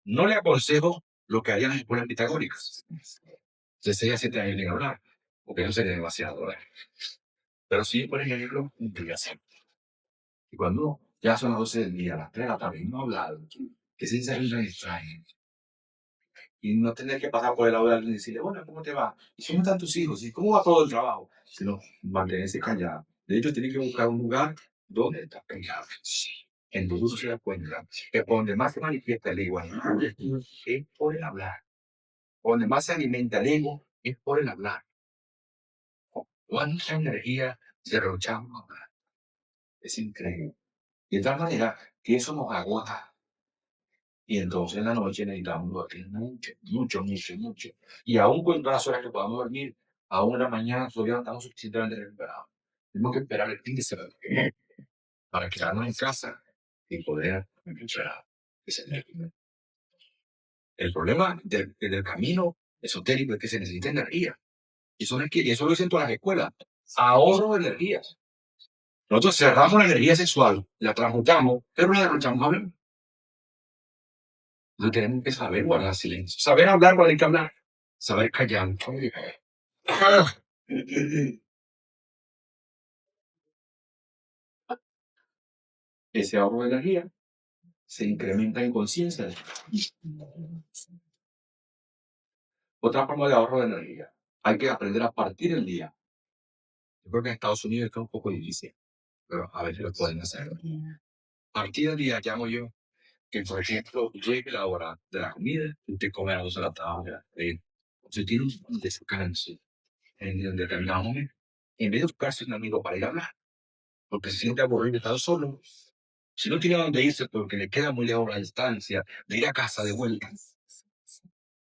No le aconsejo lo que harían las escuelas pitagóricas. De 6 a 7 años sin hablar, porque eso sería demasiado. Pero sí, por ejemplo, un día siempre. Y cuando ya son las 12 del día, a las 3 de la tarde, y no ha hablado, que se distraen. Y no tener que pasar por el lado de alguien y decirle, bueno, ¿cómo te va? ¿Y cómo están tus hijos? ¿Y cómo va todo el trabajo? Sino mantenerse callado. De hecho, tiene que buscar un lugar donde está callado. Sí. Entonces uno se da cuenta que por donde más se manifiesta el ego es por el hablar. Por donde más se alimenta el ego es por el hablar. ¿Cuánta energía derrochamos a hablar? Es increíble. Y de tal manera que eso nos agota. Y entonces en la noche necesitamos dormir mucho, mucho, mucho, mucho. Y aún con todas las horas que podamos dormir, aún en la mañana todavía no estamos suficientemente recuperados. Tenemos que esperar el fin de semana para quedarnos en casa y poder recuperar esa energía. El problema del camino esotérico es que se necesita energía. Y eso lo dicen todas las escuelas. Ahorro de energías. Nosotros cerramos la energía sexual, la transmutamos, pero la derrochamos a ver. Entonces tenemos que saber guardar silencio. Saber hablar cuando hay que hablar. Saber callar. Ese ahorro de energía se incrementa en conciencia. Otra forma de ahorro de energía. Hay que aprender a partir el día. Yo creo que en Estados Unidos es un poco difícil, pero a veces lo pueden hacer. Partir el día llamo yo que, por ejemplo, llegue la hora de la comida, usted come a las 2 de la tarde. Usted tiene un descanso en determinado momento. En vez de buscarse un amigo para ir a hablar, porque se siente aburrido de estar solo. Si no tiene a dónde irse porque le queda muy lejos la distancia de ir a casa de vuelta,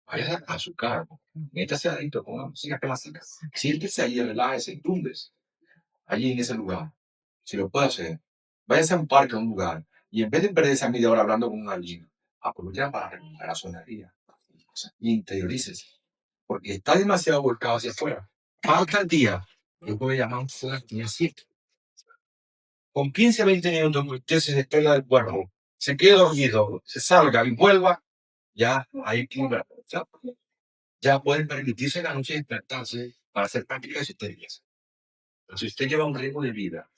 vaya a su carro, métase adentro con una música clásica, siéntese ahí, relájese, túmbese, allí en ese lugar. Si lo puede hacer, váyase a un parque, a un lugar, y en vez de perderse a media hora hablando con alguien, aprovecha para recuperar su energía. O sea, interiorícese, porque está demasiado volcado hacia afuera. Falta el día, yo puedo llamar un fuerte y así. Con 15 a 20 minutos que usted se despega del cuerpo, se quede dormido, se salga y vuelva, ya hay equilibrio. Ya pueden permitirse la noche despertarse para hacer prácticas estéticas. Pero si usted lleva un ritmo de vida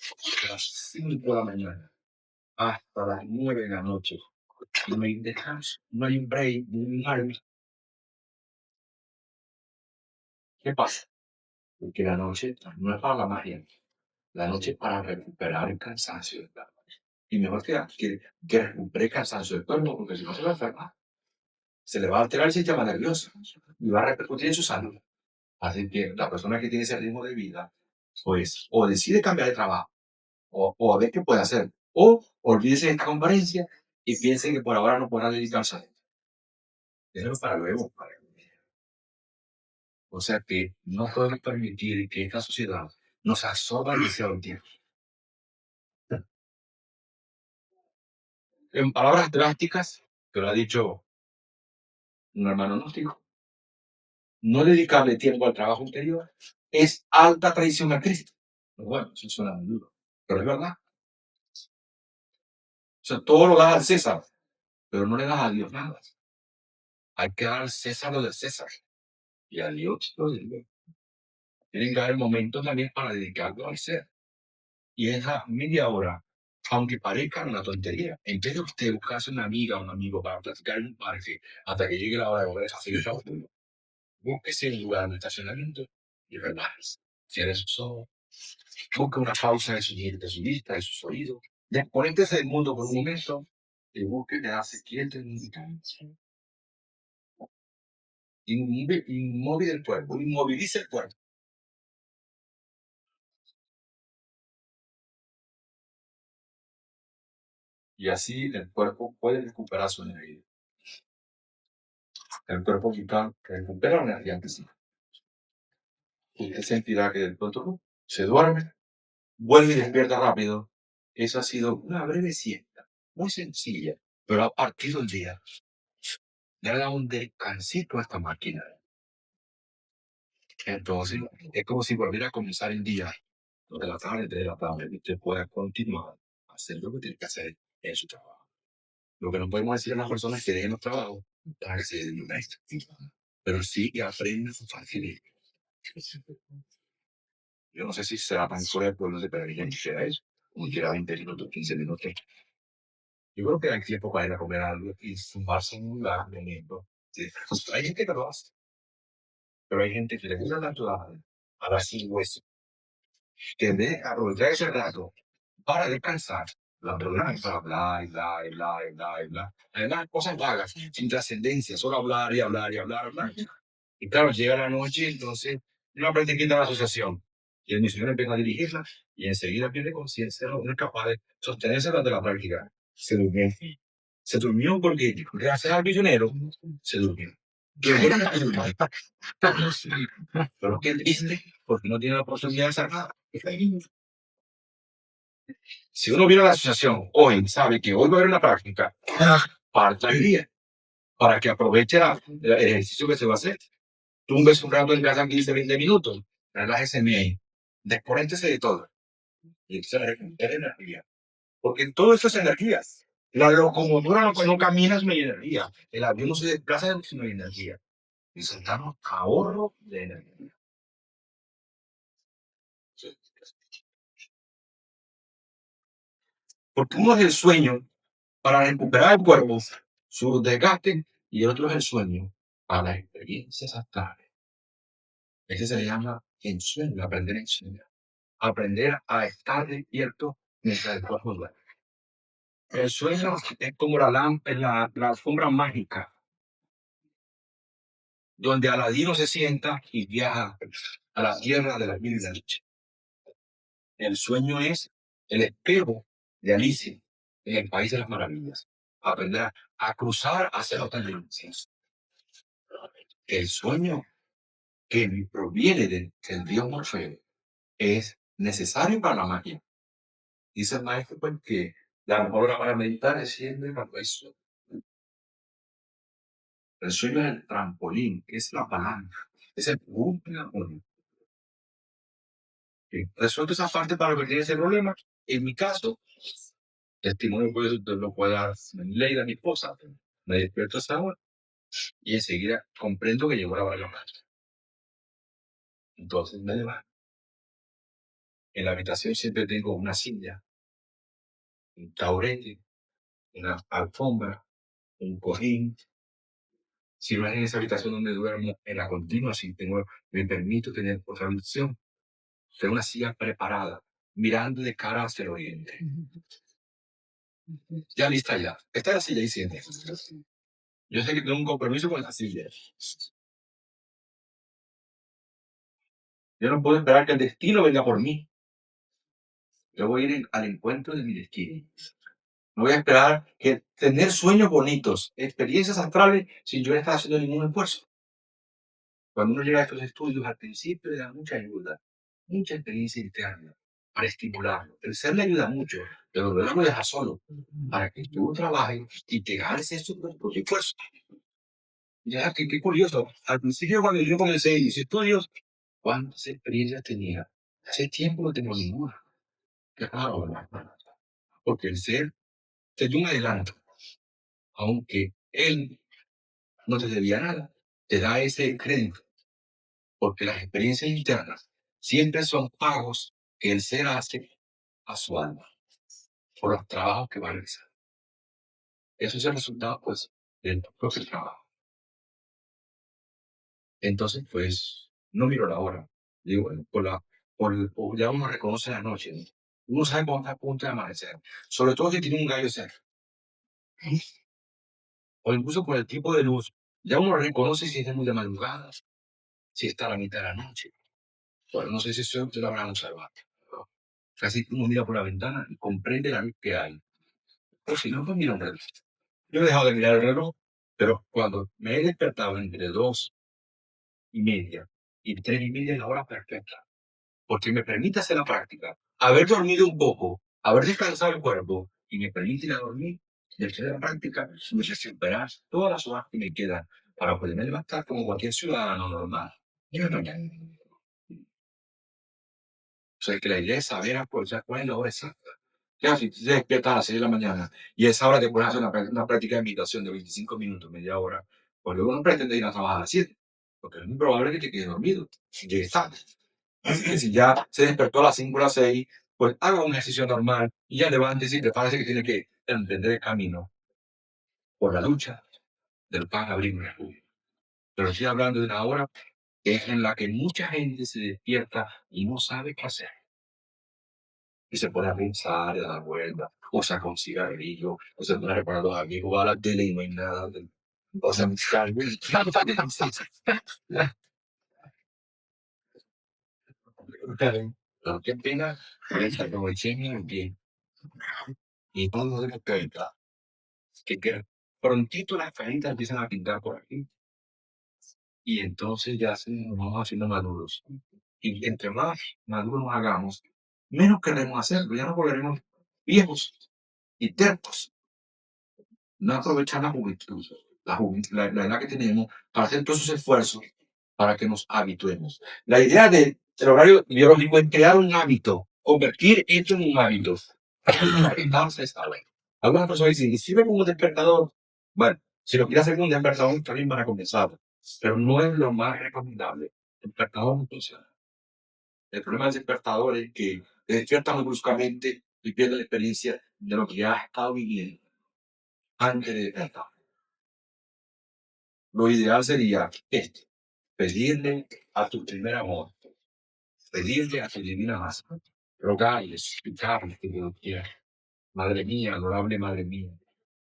de las 5 de la mañana hasta las 9 de la noche, no hay descanso, no hay un break, no hay un alma, ¿qué pasa? Porque la noche no es para la magia, la noche es para recuperar el cansancio del cuerpo. Y mejor que recupere el cansancio del cuerpo, porque si no se va a enfermar. Se le va a alterar el sistema nervioso y va a repercutir en su salud. Así que la persona que tiene ese ritmo de vida, pues, o decide cambiar de trabajo, o a ver qué puede hacer, o olvídese de esta conferencia y piense que por ahora no podrá dedicarse a esto. Eso es para luego. O sea que no podemos permitir que esta sociedad nos absorba el deseo del tiempo. En palabras drásticas, que lo ha dicho un hermano gnóstico, no dedicarle tiempo al trabajo interior es alta traición a Cristo. Bueno, eso suena muy duro, pero es verdad. O sea, todo lo das al César, pero no le das a Dios nada. Hay que dar al César lo del César y a Dios lo del Dios. Tienen que haber momentos también para dedicarlo al ser. Y esa media hora, aunque parezca una tontería, en vez de usted buscarse una amiga o un amigo para platicar en un parque hasta que llegue la hora de volver a seguir trabajando, búsquese un lugar de estacionamiento y relájese. Cierre sus ojos, busque una pausa de su vista, de sus oídos, desconéctese del mundo por un momento y busque quedarse quieto en un instante. Inmóvil el cuerpo, inmovilice el cuerpo. y así el cuerpo puede recuperar su energía. El cuerpo recupera la energía que sí. Y él sentirá que de pronto se duerme, vuelve y despierta rápido. Eso ha sido una breve siesta, muy sencilla, pero a partir del día le ha dado un descansito a esta máquina. Entonces, es como si volviera a comenzar el día, 2 de la tarde, 3 de la tarde, y usted pueda continuar a hacer lo que tiene que hacer en su trabajo. Lo que no podemos decir a las personas que dejen los trabajos para que se den una extra. Pero sí que aprendan fácil. Yo no sé si será tan cruel, pero no sé, pero hay gente que da eso. Como quiera 20 minutos, 15 minutos. Yo creo que hay tiempo para ir a comer algo y sumarse en un lugar bonito. Sí. Hay gente que lo hace, pero hay gente que le gusta tanto a la sin hueso, que en vez de aprovechar ese rato para descansar, la aprovechan para hablar y hablar y hablar y hablar y hablar. Además, cosas vagas, sin trascendencia, solo hablar y hablar y hablar, hablar. Y claro, llega la noche, entonces uno aprende que está la asociación. Y el misionero empieza a dirigirla y enseguida pierde conciencia, no es capaz de sostenerse durante la práctica. Se durmió. Se durmió porque, gracias al misionero, se durmió. Pero qué triste, porque no tiene la posibilidad de hacer nada. Si uno viene a la asociación hoy, sabe que hoy va a haber una práctica, parta el día para que aproveche el ejercicio que se va a hacer. Túmbese un rato en casa 15, 20 minutos, relájese bien, desconéctese de todo. Y entonces recupera energía. Porque todo eso es energía. La locomotora no camina sin energía. El avión no se desplaza sin energía. Necesitamos ahorro de energía. Porque uno es el sueño para recuperar el cuerpo, su desgaste, y el otro es el sueño para las experiencias astrales. Ese se le llama el sueño, aprender en sueño. Aprender a estar despierto mientras el cuerpo duerme. El sueño es como la alfombra mágica, donde Aladino se sienta y viaja a la tierra de la vida y la noche. El sueño es el espejo de Alicia en el País de las Maravillas. Aprender a cruzar hacia otras dimensiones. El sueño que proviene del Dios Morfeo es necesario para la magia. Dice el maestro pues, que la mejor hora para meditar es siempre cuando hay sueño. El sueño es el trampolín, es la palanca, es el punto de amor. Resuelto esa parte para revertir ese problema. En mi caso, testimonio pues, lo puede dar Leida, mi esposa. Me despierto a esa hora y enseguida comprendo que llegó la hora de la madre. Entonces me levanto. En la habitación siempre tengo una silla, un taburete, una alfombra, un cojín. Si no es en esa habitación donde duermo, en la continua, si tengo, me permito tener otra habitación, tengo una silla preparada, mirando de cara hacia el oriente. Ya lista ya. Esta es la silla y siente. Yo sé que tengo un compromiso con la silla. Yo no puedo esperar que el destino venga por mí. Yo voy a ir al encuentro de mi destino. No voy a esperar que tener sueños bonitos, experiencias astrales, sin yo estar haciendo ningún esfuerzo. Cuando uno llega a estos estudios, al principio le da mucha ayuda, mucha experiencia interna para estimularlo. El ser le ayuda mucho, pero luego lo deja solo para que tú trabajes y te ganes eso por tu esfuerzo. Ya, qué curioso. Al principio, cuando yo comencé mis estudios, ¿cuántas experiencias tenía? Hace tiempo no tengo ninguna. Claro, porque el ser te dio un adelanto, aunque él no te debía nada, te da ese crédito, porque las experiencias internas siempre son pagos que el ser hace a su alma por los trabajos que va a realizar. Eso es el resultado, pues, del propio trabajo. Entonces, pues, no miro la hora. Digo, bueno, ya uno reconoce la noche, ¿no? Uno sabe cuándo está a punto de amanecer, sobre todo si tiene un gallo cerca, o incluso por el tipo de luz. Ya uno reconoce si es muy de madrugada, si está a la mitad de la noche. Bueno, no sé si eso ustedes lo habrán observado. Pero casi uno mira por la ventana y comprende la luz que hay. O si no, pues mira un reloj. Yo he dejado de mirar el reloj, pero cuando me he despertado entre 2:30 y 3:30 es la hora perfecta, porque me permite hacer la práctica, haber dormido un poco, haber descansado el cuerpo y me permite ir a dormir y hacer la práctica, pues esperar todas las horas que me quedan para poderme levantar como cualquier ciudadano normal. Y en la mañana. O sea, que la idea es saber aprovechar cuál es la hora exacta. Ya, si tú te despiertas a las 6 de la mañana y a esa hora te pones a hacer una práctica de meditación de 25 minutos, media hora, pues luego no pretendes ir a trabajar a las 7, porque es muy probable que te quedes dormido, si llegues tarde. Así que si ya se despertó a las 5 o las 6, pues haga un ejercicio normal y ya levántese y prepárese que tiene que emprender el camino por la lucha del pan abrir un refugio. Pero estoy hablando de una hora que es en la que mucha gente se despierta y no sabe qué hacer. Y se pone a pensar y a dar vueltas, o saca un cigarrillo, o se pone a reparar a los amigos, va a la tele y no hay nada. O sea, pero qué pena es que aproveché mi bien y todo de cuenta que prontito las caritas empiezan a pintar por aquí y entonces ya nos vamos haciendo maduros. Y entre más maduros nos hagamos, menos queremos hacerlo, ya no volveremos viejos y tercos. No aprovechar la juventud, la edad que tenemos, para hacer todos esos esfuerzos para que nos habituemos. La idea del horario biológico es crear un hábito, convertir esto en un hábito. Entonces, algunas personas dicen, ¿y sirve como un despertador? Bueno, si lo quieres hacer como un despertador, también van a comenzar, pero no es lo más recomendable. El despertador no funciona. El problema del despertador es que te despierta muy bruscamente y pierdes la experiencia de lo que ya has estado viviendo antes de despertar. Lo ideal sería pedirle a tu primer amor, pedirle a tu divina masa, rogarle, suplicarle que Dios quiera. Madre mía, adorable Madre mía,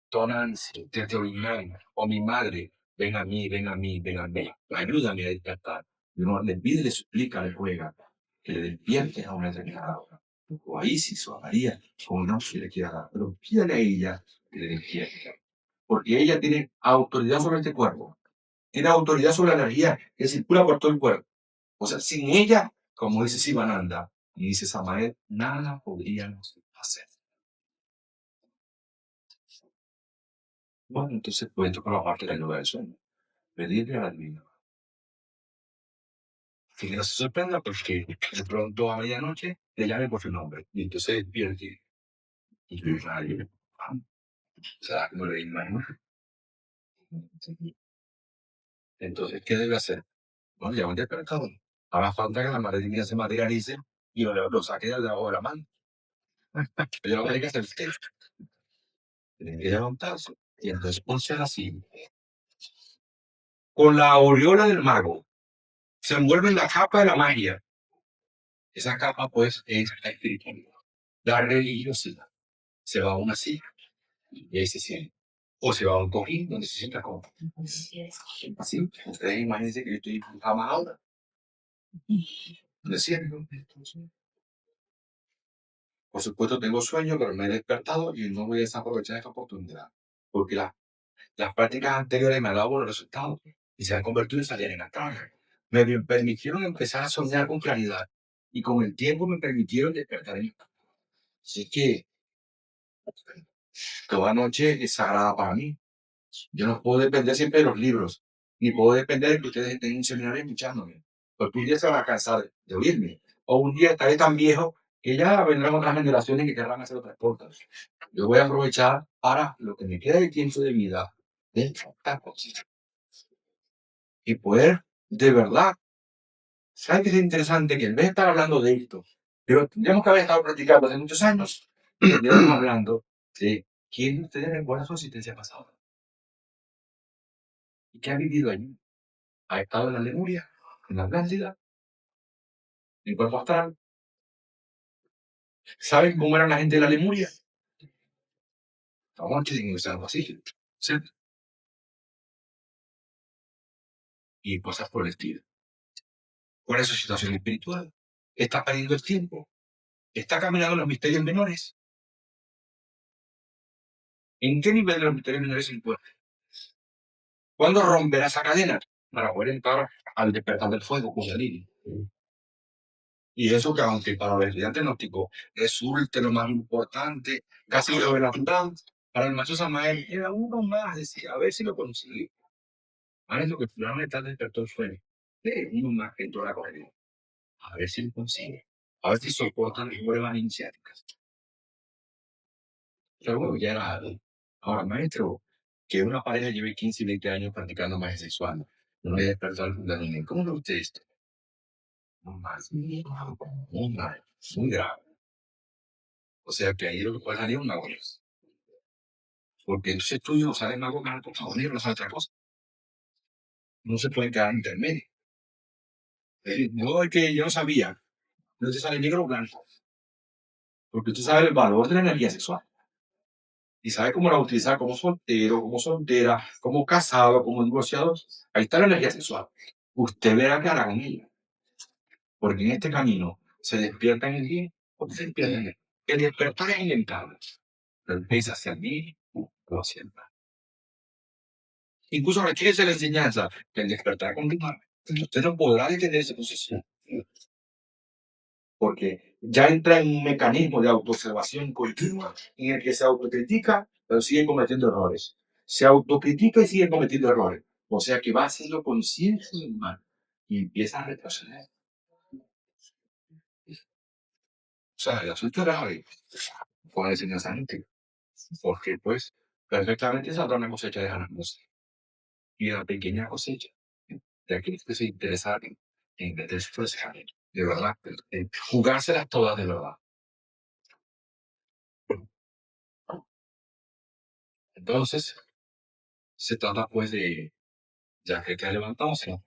Tonancy, desde original, o mi madre, ven a mí, ven a mí, ven a mí, ayúdame a despertar. Y uno le pide, le suplica, le juega, que le despierte a una determinada hora. O a Isis o a María, como no se le quiera dar, pero pídale a ella que le despierte. Porque ella tiene autoridad sobre este cuerpo, tiene autoridad sobre la energía que circula por todo el cuerpo. O sea, sin ella, como dice Sivananda y dice Samael, nada podríamos hacer. Bueno, entonces pues esto por la parte del lugar del sueño. Pedirle a la divina. Y que no se sorprenda porque de pronto a medianoche le llame por su nombre. Y entonces despierte. Y yo digo, ¿será que no le imagino? Entonces, ¿qué debe hacer? Bueno, llama al despertador. Haga falta que la madre divina se materialice y lo saque de debajo de la mano. Pero lo que hay que hacer es que tienen que levantarse. Y entonces ponse así. Con la aureola del mago. Se envuelve en la capa de la magia. Esa capa, pues, es la espiritualidad. La religiosidad. Se va a una silla y ahí se siente. O se va a un cojín donde se sienta cómodo. Así. Ustedes imagínense que yo estoy en cama ahora. Me siento. Por supuesto, tengo sueño, pero me he despertado y no voy a desaprovechar esta oportunidad. Porque las prácticas anteriores me han dado buenos resultados y se han convertido en salir en la caja. Me permitieron empezar a soñar con claridad y con el tiempo me permitieron despertar en la cama. Así que toda noche es sagrada para mí. Yo no puedo depender siempre de los libros, ni puedo depender de que ustedes estén en un seminario escuchándome. Porque un día se van a cansar de oírme. O un día estaré tan viejo que ya vendrán otras generaciones que querrán hacer otras cosas. Yo voy a aprovechar para lo que me queda de tiempo de vida de esta cosa. Y poder, de verdad, ¿sabes qué es interesante? Que en vez de estar hablando de esto, pero tendríamos que haber estado practicando hace muchos años, estaríamos hablando de quién de ustedes recuerda su existencia pasada y qué ha vivido allí. ¿Ha estado en la Lemuria, en la Atlántida, en el cuerpo astral? ¿Saben cómo era la gente de la Lemuria? Vamos a decir que algo así, ¿sí? Y cosas por el estilo. ¿Cuál es su situación espiritual? ¿Está perdiendo el tiempo? ¿Está caminando en los misterios menores? ¿En qué nivel de los misterios se encuentra? ¿Cuándo romperá esa cadena? Para poder entrar al despertar del fuego, Kundalini. Y eso que aunque para los estudiantes gnósticos resulte lo más importante, casi lo verdad, para el maestro Samael era uno más, decía, a ver si lo consigue. Ahora es lo que finalmente despertó el sueño. Uno más que entró a la corriente. A ver si lo consigue. A ver si soportan las pruebas iniciáticas. Pero bueno, ya era algo. Ahora, maestro, que una pareja lleve 15 y 20 años practicando magia sexual, no le despertó al Kundalini. ¿Cómo lo usted esto? Muy mal. Muy mal. Muy grave. O sea que ahí lo que puede salir es una buena. Porque entonces tú no sales mago blanco, japonés, no sale otra cosa. No se puede quedar intermedio. No, es que yo no sabía. No te sale negro o blanco. Porque tú sabes el valor de la energía sexual. Y sabes cómo la utilizar como soltero, como soltera, como casado, como divorciado. Ahí está la energía sexual. Usted verá qué hará con ella. Porque en este camino se despierta energía o se despierta energía. El despertar es inevitable. Pero empieza hacia mí o hacia el mal. Incluso requiere la enseñanza que el despertar continúa. Usted no podrá detener esa posición. Porque ya entra en un mecanismo de autoobservación continua en el que se autocritica, pero sigue cometiendo errores. Se autocritica y sigue cometiendo errores. O sea que va haciendo conciencia del mal y empieza a retroceder. O sea, el asunto era grave con la enseñanza antigua. Porque, pues, perfectamente saldrá una cosecha de Hananos. Y la pequeña cosecha de aquellos que se interesaron en meterse por ese camino. De verdad, en jugárselas todas de verdad. Entonces, se trata pues de, ya que te has levantado, se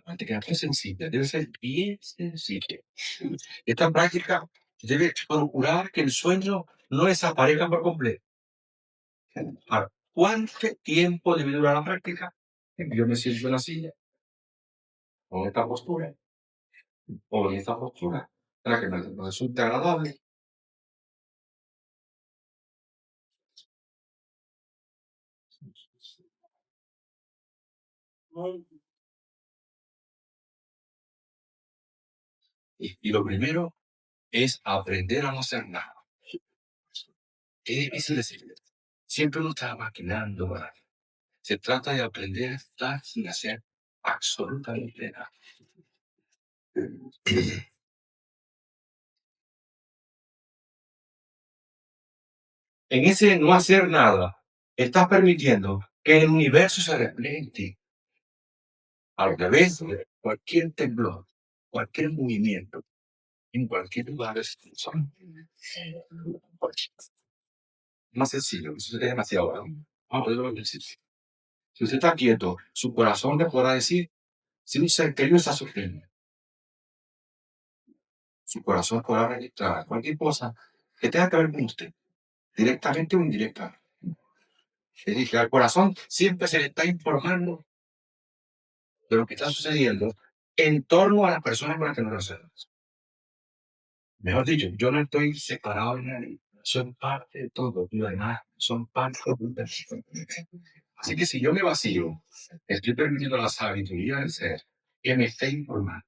práctica es sencilla, debe ser bien sencilla. Esta práctica debe procurar que el sueño no desaparezca por completo. Ahora, ¿cuánto tiempo debe durar la práctica? Yo me siento en la silla, con esta postura, o en esta postura, para que me resulte agradable. Y lo primero es aprender a no hacer nada. Qué difícil decirlo. Siempre uno está maquinando, ¿verdad? Se trata de aprender a estar sin hacer absolutamente nada. En ese no hacer nada, estás permitiendo que el universo se refleje en ti. Al revés, cualquier temblor, cualquier movimiento, en cualquier lugar es más sencillo. Eso sería demasiado. ¿No? Vamos a verlo en ejercicio. Si usted está quieto, su corazón le podrá decir si un ser querido está sufriendo. Su corazón podrá registrar cualquier cosa que tenga que ver con usted, directamente o indirectamente. Es decir, al corazón siempre se le está informando de lo que está sucediendo en torno a las personas con las que nos relacionamos. Mejor dicho, yo no estoy separado de nadie, soy parte de todo, y los demás son parte de todo. Así que si yo me vacío, estoy permitiendo a la sabiduría del ser que me esté informando.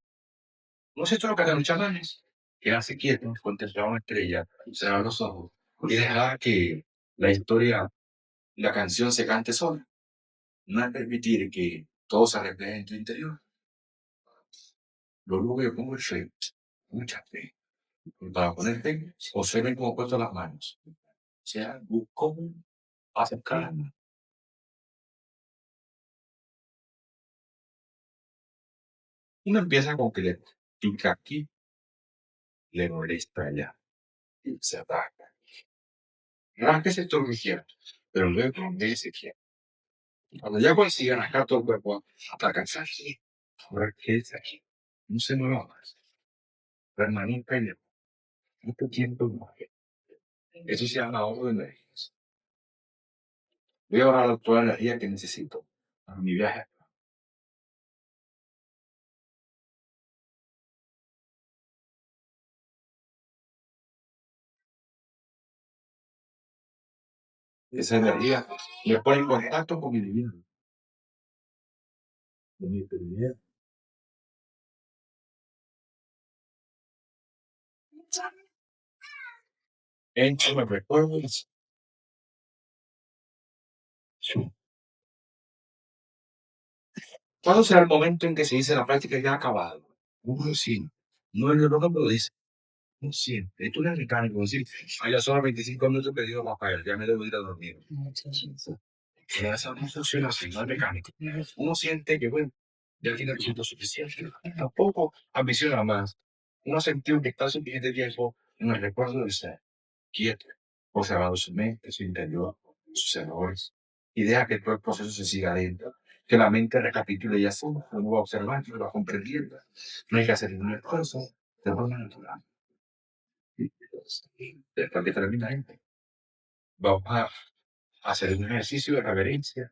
No sé esto lo que hacen los chamanes, quedarse quietos, contemplar una estrella, cerrar los ojos y dejar que la historia, la canción se cante sola. No es permitir que todo se refleje en tu interior. Lo único que yo pongo es fe, mucha fe. Y para poner fe, observen cómo puesto las manos. O sea, busco acercar. Uno empieza con que le pica aquí, le molesta allá, y se ataca. Rásquese todo lo que quiera, pero luego donde se quiera. Cuando ya consigan acá todo el cuerpo, atacanse aquí. Ahora quédese aquí. No se mueva más. Permanezca en el mucho tiempo más. Eso se llama ahorro de energías. Voy a ahorrar toda la energía que necesito para mi viaje. esa energía me pone en contacto con mi divino. Con mi divinidad. Entro, me recuerdo. ¿Cuándo será el momento en que se dice la práctica ya ha acabado? Uno sí. No el reloj me lo dice. No siente. Esto no es mecánico. Decir, ay, ya son 25 minutos que digo va a caer, ya me debo ir a dormir. Pero eso no funciona así, no es mecánico. Uno siente que, bueno, ya tiene el tiempo suficiente. Tampoco ambiciona más. Uno sentió que está suficiente tiempo en el recuerdo de ser quieto, observando su mente, su interior, sus errores, y deja que todo el proceso se siga adentro, que la mente recapitule y así, lo va observando, lo va comprendiendo. No hay que hacer ningún esfuerzo, de forma natural. Después que termina, vamos a hacer un ejercicio de reverencia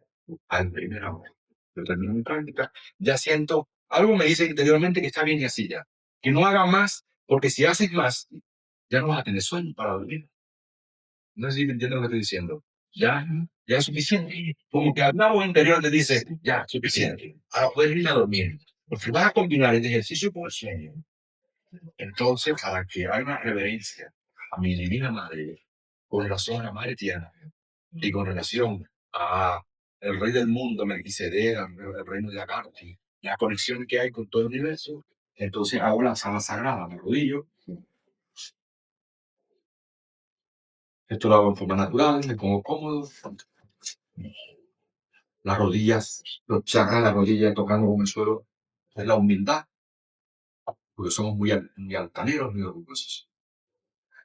al primer amor. Yo termino mi práctica, ya siento, algo me dice interiormente que está bien y así ya. Que no haga más, porque si haces más, ya no vas a tener sueño para dormir. No sé si me entienden lo que estoy diciendo. Ya es suficiente. Como que algo interior te dice, ya, suficiente. Ahora puedes ir a dormir. Porque vas a combinar el ejercicio con el sueño. Entonces, para que haya una reverencia a mi divina madre, con relación a la madre tierra, y con relación a el rey del mundo, Melquisedec, el reino de Agartha, la conexión que hay con todo el universo, entonces hago la sala sagrada, me arrodillo. Esto lo hago en forma natural, me pongo cómodo. Las rodillas, los chakras de las rodillas tocando con el suelo, es la humildad, porque somos muy altaneros, muy orgullosos.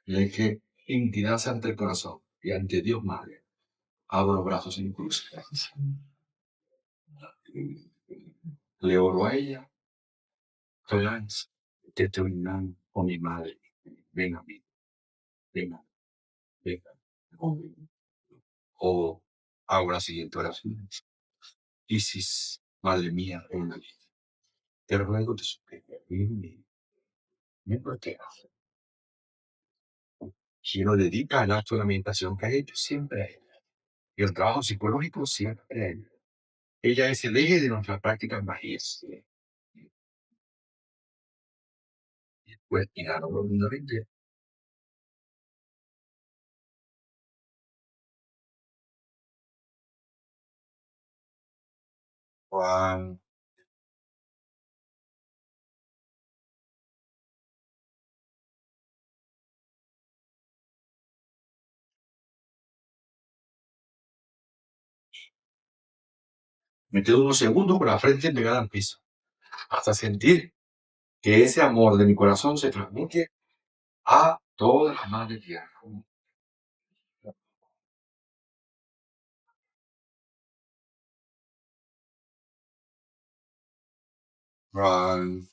Y hay que inclinarse ante el corazón y ante Dios Madre. Abro los brazos en cruz. Le oro a ella. Tolerance, determinando con mi madre. Ven a mí, venga, venga. O hago la siguiente oración. Isis, madre mía, reina mía, te ruego te suplico, me protejas. Quien lo dedica al acto de la meditación que ha hecho siempre a ella. Y el trabajo psicológico siempre a ella. Ella es el eje de nuestras prácticas mágicas. Pues inhalo profundamente. Juan. Me quedo unos segundos con la frente pegada al piso, hasta sentir que ese amor de mi corazón se transmite a toda la madre tierra. Run.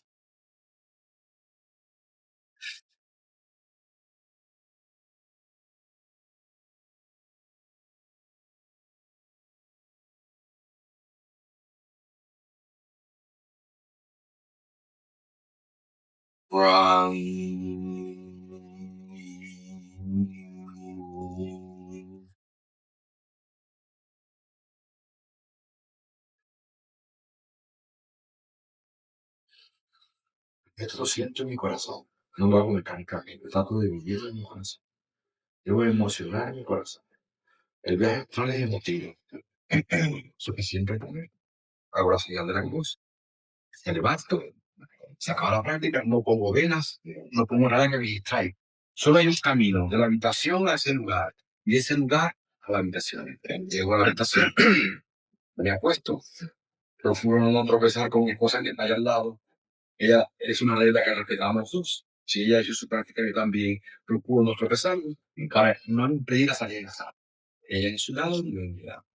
Run. Esto lo siento en mi corazón. No lo hago mecánicamente, trato de vivir en mi corazón. Debo emocionar en mi corazón. El viaje astral es emotivo. Suficiente con él. Hago la señal de la cruz. Me levanto. Se acaba la práctica. No pongo velas. No pongo nada que me distraiga. Solo hay un camino de la habitación a ese lugar. Y de ese lugar a la habitación. Llego a la habitación. Me acuesto. Procuro no tropezar con mi esposa que está allá al lado. Ella es una regla que respetamos dos. Si ella hizo su práctica, yo también procuro no tropezar para no impedir la salida. Ella en su lado y yo en mi lado.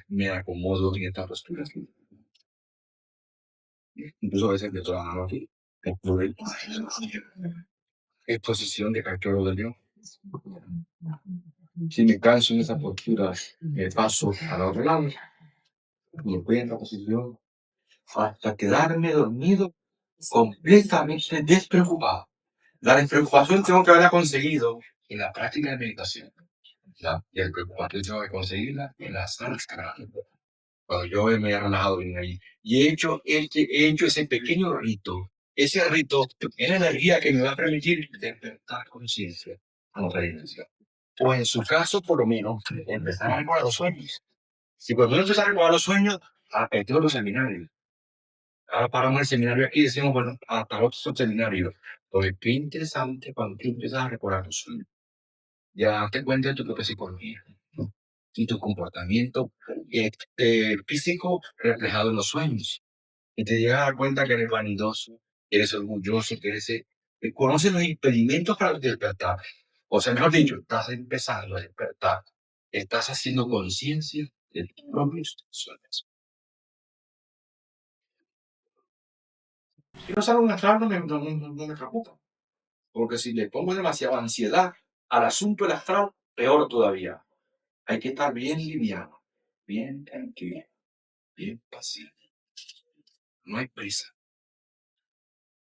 Me acomodo en esta postura. Incluso a veces de toda la noche. Es posición de cachorro de Dios. Si me canso en esa postura, me paso al otro lado. Me voy en la posición hasta quedarme dormido completamente despreocupado. La despreocupación tengo que haberla conseguido en la práctica de meditación. ¿ya? Y el preocupante tengo que conseguirla en la sala astral. Cuando yo me he relajado bien ahí y he hecho ese pequeño rito, ese rito es la energía que me va a permitir despertar conciencia a la realización. O en su caso, por lo menos, empezar a recordar los sueños. Si por lo menos empezar a recordar los sueños, todos los seminarios. Ahora paramos el seminario aquí y decimos, bueno, hasta otro seminario. Porque qué interesante cuando tú empiezas a recordar los sueños. Ya te cuenta de tu propia psicología, ¿no? Y tu comportamiento físico reflejado en los sueños. Y te llegas a dar cuenta que eres vanidoso, que eres orgulloso, que conoces los impedimentos para despertar. O sea, mejor dicho, estás empezando a despertar. Estás haciendo conciencia de tus propios sueños. Si no sale un astral, no me preocupa. Porque si le pongo demasiada ansiedad al asunto del astral, peor todavía. Hay que estar bien liviano, bien tranquilo, bien paciente. No hay prisa.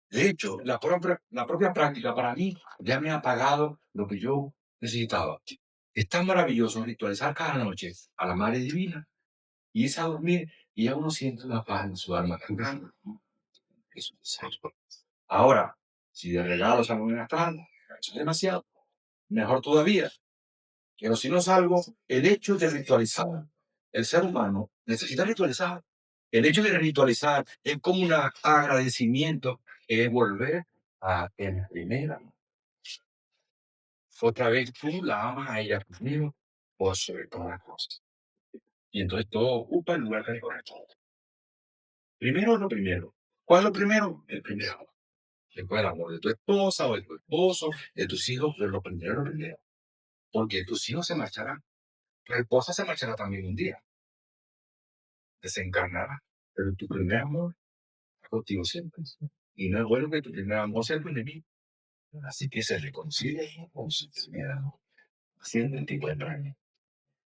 De hecho, la propia práctica para mí ya me ha pagado lo que yo necesitaba. Es tan maravilloso ritualizar cada noche a la Madre Divina y irse a dormir y ya uno siente una paz en su alma tan grande. Eso es cierto. Ahora, si de regalo salgo en astral, eso es demasiado. Mejor todavía. Pero si no salgo, el hecho de ritualizar, el ser humano necesita ritualizar. El hecho de ritualizar es como un agradecimiento, es volver a en primera. Otra vez tú la amas a ella primero por sobre todas las cosas. Y entonces todo ocupa el lugar que le corresponde. Primero lo primero. ¿Cuál es lo primero? El primero. Después el amor de tu esposa o de tu esposo, de tus hijos, pero lo primero es lo primero. Porque tus hijos se marcharán. Tu esposa se marchará también un día. Desencarnará. Pero tu primer amor está contigo siempre. Y no es bueno que tu primer amor sea tu enemigo. Así que se reconcilia con su enfermedad. Haciendo en ti años.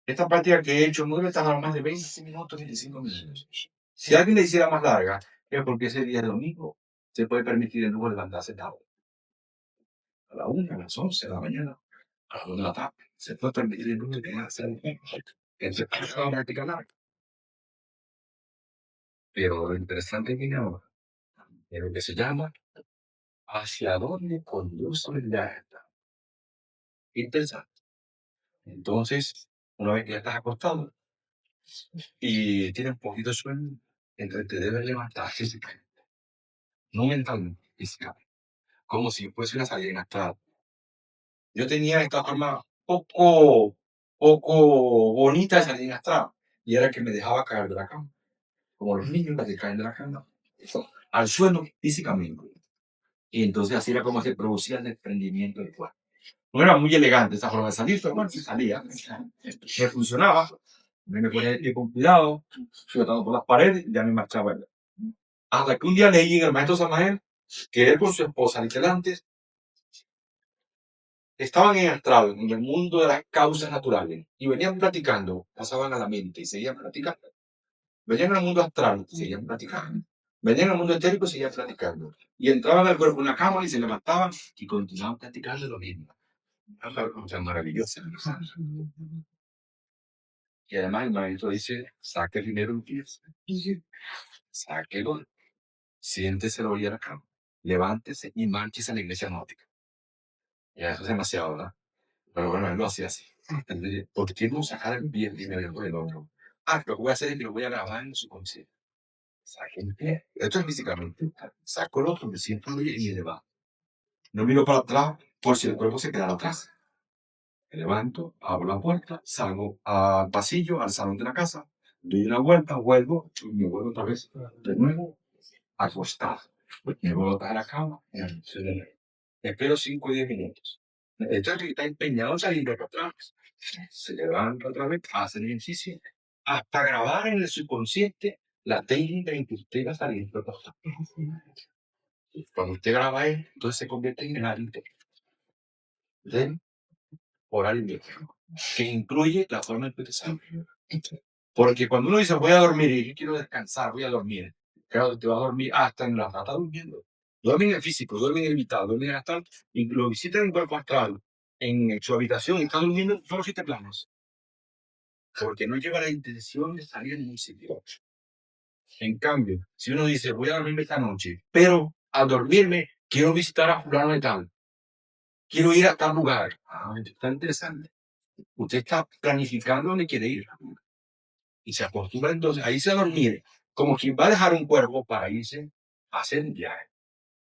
Esta práctica que he hecho no debe tardar más de 20 minutos, 25 minutos. Si alguien le hiciera más larga, es porque ese día de domingo se puede permitir el lujo de levantarse tarde. A la 1, a las 11 de la mañana, a las 2 de la tarde. Se puede permitir el lujo de quedarse entre la práctica larga. Pero lo interesante viene ahora, es lo que se llama hacia dónde conduce el viaje. Interesante. Entonces, una vez que ya estás acostado y tienes un poquito de sueño, entonces te debes levantar físicamente, no mentalmente, físicamente, como si fuese una salida inactiva. Yo tenía esta forma poco bonita de salir astral, y era que me dejaba caer de la cama, como los niños que caen de la cama, al suelo físicamente. Y entonces así era como se producía el desprendimiento del cuerpo. No era muy elegante esa forma de salir, pero bueno, salía. Me funcionaba. Me ponía el pie con cuidado, flotando por las paredes, y ya me marchaba. Hasta que un día leí en el maestro Samael que él con su esposa, antes, estaban en astral, en el mundo de las causas naturales, y venían platicando, pasaban a la mente y seguían platicando. Venían al mundo astral, seguían platicando. Venían al mundo etérico y seguían platicando. Y entraban al cuerpo en una cama y se levantaban y continuaban platicando lo mismo. Una cosa maravillosa. Y además el maestro dice, saque el dinero en pies. Sáquelo, siéntese a la orilla de la cama, levántese y márchese a la iglesia náutica. Ya eso es demasiado, ¿verdad? Pero bueno, él lo hacía así. Entonces, ¿por qué no sacar el pie primero del otro? Lo que voy a hacer es que lo voy a grabar en su conciencia. Saque el pie. Esto es físicamente. Saco el otro, me siento bien y le va. No miro para atrás por si el cuerpo se queda atrás. Me levanto, abro la puerta, salgo al pasillo, al salón de la casa, doy una vuelta, vuelvo, y me vuelvo otra vez de nuevo acostado. Me vuelvo a la cama, espero 5 o 10 minutos. Entonces está empeñado en salir para atrás. Se levanta otra vez, hace el ejercicio, hasta grabar en el subconsciente la técnica en que usted va a salir para atrás. Cuando usted graba él, entonces se convierte en el hábito del horario que incluye la forma en que usted sabe. Porque cuando uno dice voy a dormir y yo quiero descansar, voy a dormir, claro, te vas a dormir hasta en la rata durmiendo. Duerme en el físico, duerme en el vital, duerme en el astral, y lo visita en el cuerpo astral. en su habitación y está durmiendo solo 7 planos. Porque no lleva la intención de salir en un sitio. En cambio, si uno dice, voy a dormirme esta noche, pero al dormirme quiero visitar a fulano de tal, quiero ir a tal lugar. Está interesante. Usted está planificando dónde quiere ir. Y se acostumbra entonces a irse a dormir, como quien va a dejar un cuerpo para irse a hacer un viaje.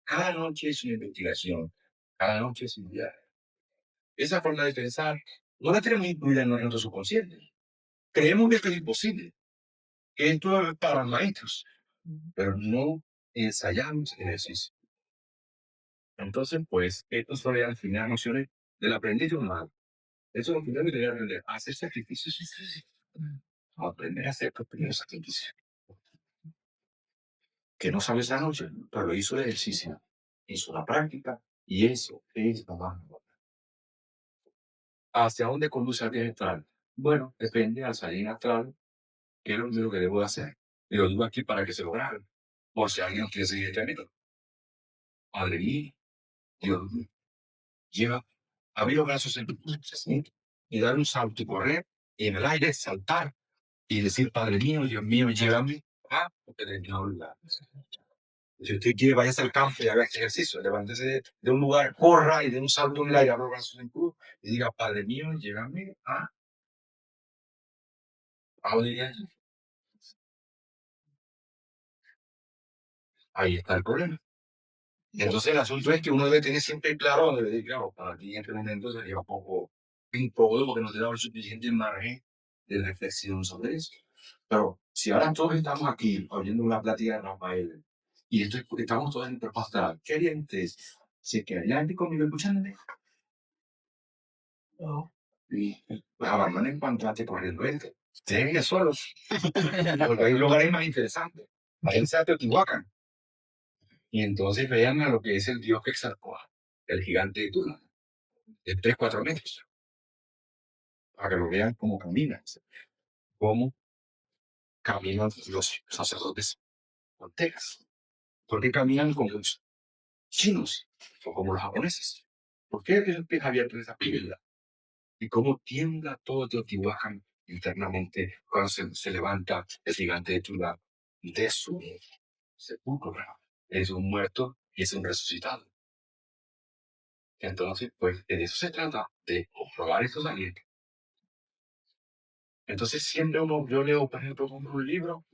Cada noche es una investigación. Cada noche es un viaje. Esa forma de pensar no la tenemos incluida en nuestro subconsciente. Creemos que esto es imposible, que esto es para los maestros, pero no ensayamos el ejercicio. Entonces, pues, esto son al final nociones del aprendiz humano. Eso es lo primero que debe aprender, a hacer sacrificios. Aprender a hacer tus primeros sacrificios. Que no sabe esa noche, pero hizo el ejercicio, hizo la práctica, y eso es lo más importante. ¿Hacia dónde conduce el viaje astral? Bueno, depende al salir astral, qué es lo primero que debo hacer. Y lo digo aquí para que se lo graben, por si alguien no quiere seguir el camino. Padre mío, Dios mío, lleva, abrir los brazos en tu ¿sí? Y dar un salto y correr, y en el aire saltar, y decir, Padre mío, Dios mío, llévame a determinado lugar. Si usted quiere, vaya al campo y haga este ejercicio. Levántese de un lugar, corra y de un salto en el aire, abra los brazos en cruz y diga, Padre mío, llévame a dónde iría yo. Ahí está el problema. Entonces, el asunto es que uno debe tener siempre claro, debe decir, claro, para ti en este momento sería un poco incómodo porque no te da el suficiente margen de reflexión sobre eso. Pero si ahora todos estamos aquí oyendo una plática de Rafael y estamos todos en el propósito, ¿qué harían ustedes? ¿Se quedarían conmigo escuchándome? No. Y pues abandonen cuanto antes corriendo esto. Ustedes solos. Porque hay lugares más interesantes. Váyanse a Teotihuacán. Y entonces vean a lo que es el dios Quetzalcóatl, el gigante de Tula, de 3, 4 metros. Para que lo vean cómo caminan. Cómo caminan los sacerdotes aztecas. Porque caminan como los chinos o como los japoneses. ¿Por qué el pie abierto de esa piedra? Y cómo tiembla todo Teotihuacán internamente cuando se levanta el gigante de Tula de su sepulcro. Es un muerto y es un resucitado. Entonces, pues de eso se trata, de comprobar estos alientos. Entonces, siempre yo leo, por ejemplo, un libro,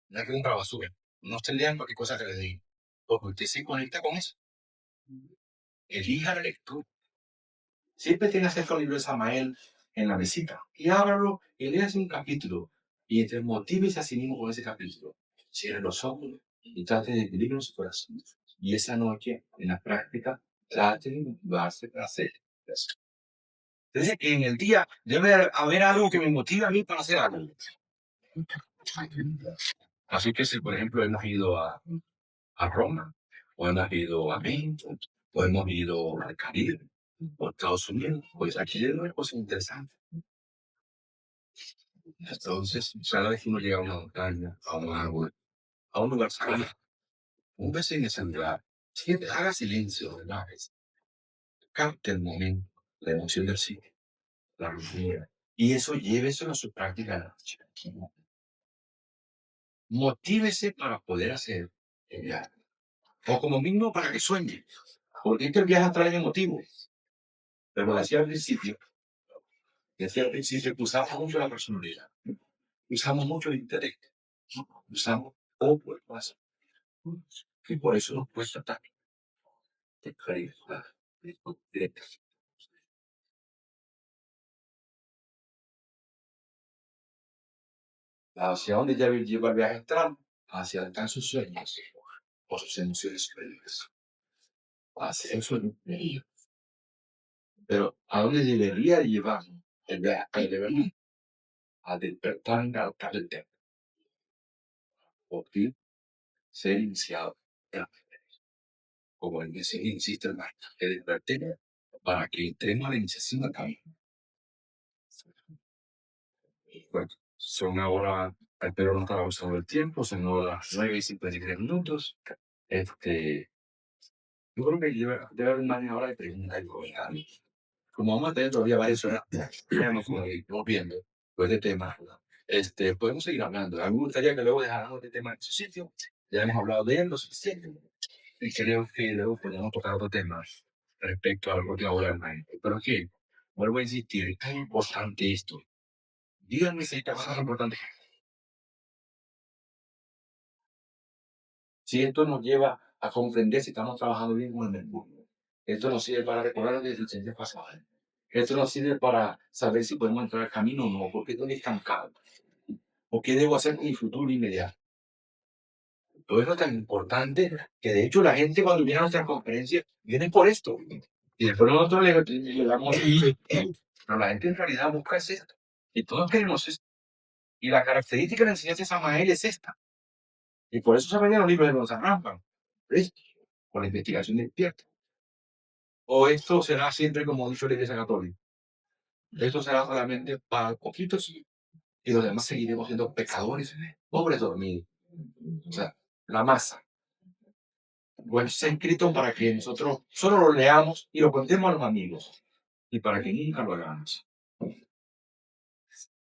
ya que compra basura. No esté lean cualquier cosa que le diga, porque usted se conecta con eso. Elija la lectura. Siempre tiene cerca el libro de Samael en la mesita y ábralo y léase un capítulo y te motívese a sí mismo con ese capítulo. Cierre los ojos y trate de vivir en su corazón. Y esa noche, en la práctica, trate de motivarse para hacer eso. Entonces, que en el día debe haber algo que me motive a mí para hacer algo. Así que si, por ejemplo, hemos ido a Roma, o hemos ido a México, o hemos ido al Caribe, o a Estados Unidos, pues aquí hay una cosa interesante. Entonces, cada vez que uno llega a una montaña, a un árbol, a un lugar sagrado, un vez en ese lugar, siempre haga silencio, relájese, capte el momento, la emoción del sitio, la rutina, y eso llévese a su práctica de la noche. Motívese para poder hacer el viaje. O como mínimo para que sueñe. Porque este viaje trae emotivo. Pero decía al principio que usamos mucho la personalidad. Usamos mucho el intelecto. Usamos poco el paso. Y por eso nos cuesta tanto. ¿Hacia dónde lleva el viaje astral? Hacia donde están sus sueños o sus emociones superiores. Hacia el sueño. Pero ¿a dónde debería llevar el viaje astral de verdad? A despertar en la del templo. Porque ser iniciado en la fe. Como en ese insiste el maestro, que despertemos para que entremos a la iniciación del camino. Bueno, son ahora, espero no estar abusando del tiempo, son ahora las 9:53. Yo creo que debe haber más ahora de preguntas y comentarios. Como vamos a tener todavía varias horas, estamos viendo pues, este tema, podemos seguir hablando. A mí me gustaría que luego dejáramos este tema en su sitio. Ya hemos hablado de él lo suficiente. Y creo que luego podemos tocar otro tema respecto a algo que ahora pero es que, vuelvo a insistir, es tan importante esto. Díganme si hay cosas importantes. Si esto nos lleva a comprender si estamos trabajando bien con el mundo. Esto nos sirve para recordar las decisiones pasadas. Esto nos sirve para saber si podemos entrar al camino o no, porque estoy estancado. O qué debo hacer en mi futuro inmediato. Todo eso es tan importante que de hecho la gente cuando viene a nuestras conferencias viene por esto. Y después nosotros le damos pero la gente en realidad busca es esto. Y todos queremos esto. Y la característica de la enseñanza de Samael es esta. Y por eso se venían los libros de los Rampan. Con la investigación despierta. O esto será siempre como ha dicho la Iglesia Católica. Esto será solamente para poquitos y los demás seguiremos siendo pecadores, pobres dormidos. O sea, la masa. Pues está escrito para que nosotros solo lo leamos y lo contemos a los amigos. Y para que nunca lo hagamos.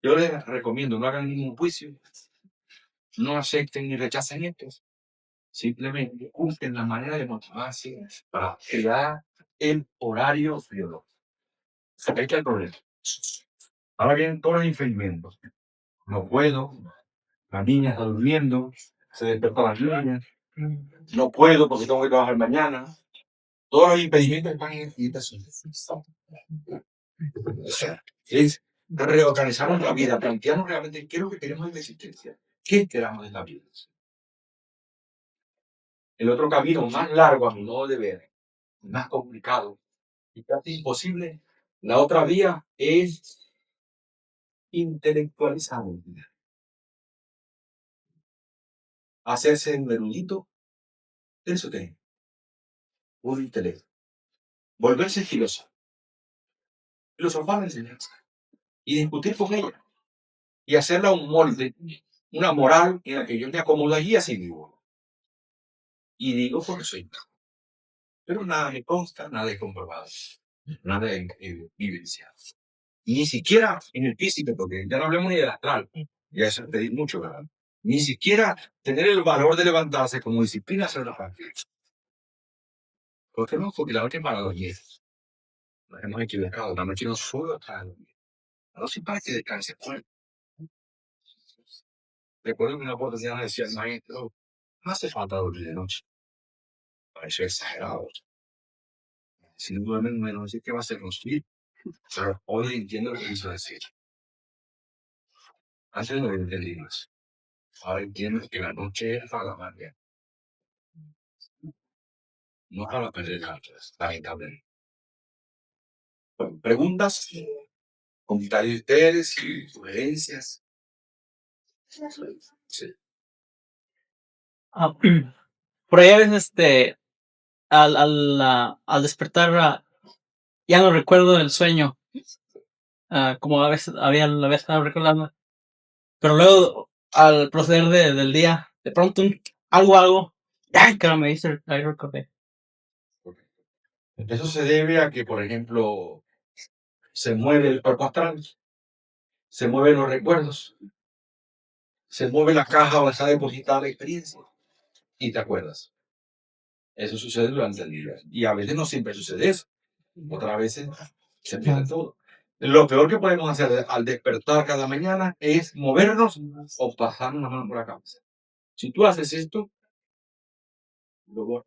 Yo les recomiendo, no hagan ningún juicio. No acepten ni rechacen esto. Simplemente busquen la manera de motivarse para crear el horario biológico. Ahí está el problema. Ahora vienen todos los impedimentos. No puedo, la niña está durmiendo, se despertó las niñas, no puedo porque tengo que trabajar mañana. Todos los impedimentos están en esta situación. O sea, es reorganizar nuestra vida, plantearnos realmente qué es lo que queremos en la existencia, qué esperamos de la vida. El otro camino más largo a mi modo de ver, más complicado y casi imposible, la otra vía es intelectualizar. Hacerse un erudito, eso que es un intelecto. Volverse filósofo. Filosofar la enseñanza. Y discutir con ella. Y hacerla un molde, una moral en la que yo me acomodo y así vivo. Y digo porque soy. Pero nada me consta, nada he comprobado. Nada he vivenciado. Ni siquiera en el físico, porque ya no hablemos ni del astral. Ya eso es pedir mucho, ¿verdad? Ni siquiera tener el valor de levantarse como disciplina hacer la práctica. ¿Por qué no? Porque la noche para dormir. Nos hemos equivocado. La noche no solo para dormir. La noche para que descanse el cuerpo. Recuerdo que una oportunidad decía el maestro, no hace falta dormir de noche. Pareció exagerado. Si no duermen menos, ¿qué va a hacer construir? Pero hoy entiendo lo que quiso decir. Antes no entendí más. Ahora entiendo que la noche es para la magia. No para perder cartas, lamentablemente. Preguntas, comentarios de ustedes y sugerencias. Sí. Por ahí a veces, al despertar, ya no recuerdo el sueño, como a veces lo había estado recordando. Pero luego, al proceder del día, de pronto algo, ay, claro, me dice, ahí recordé. Eso se debe a que, por ejemplo, se mueve el cuerpo astral, se mueven los recuerdos, se mueve la caja donde está depositada la experiencia y te acuerdas. Eso sucede durante el día. Y a veces no siempre sucede eso. Otras veces se pierde todo. Lo peor que podemos hacer al despertar cada mañana es movernos o pasarnos la mano por la cabeza. Si tú haces esto, luego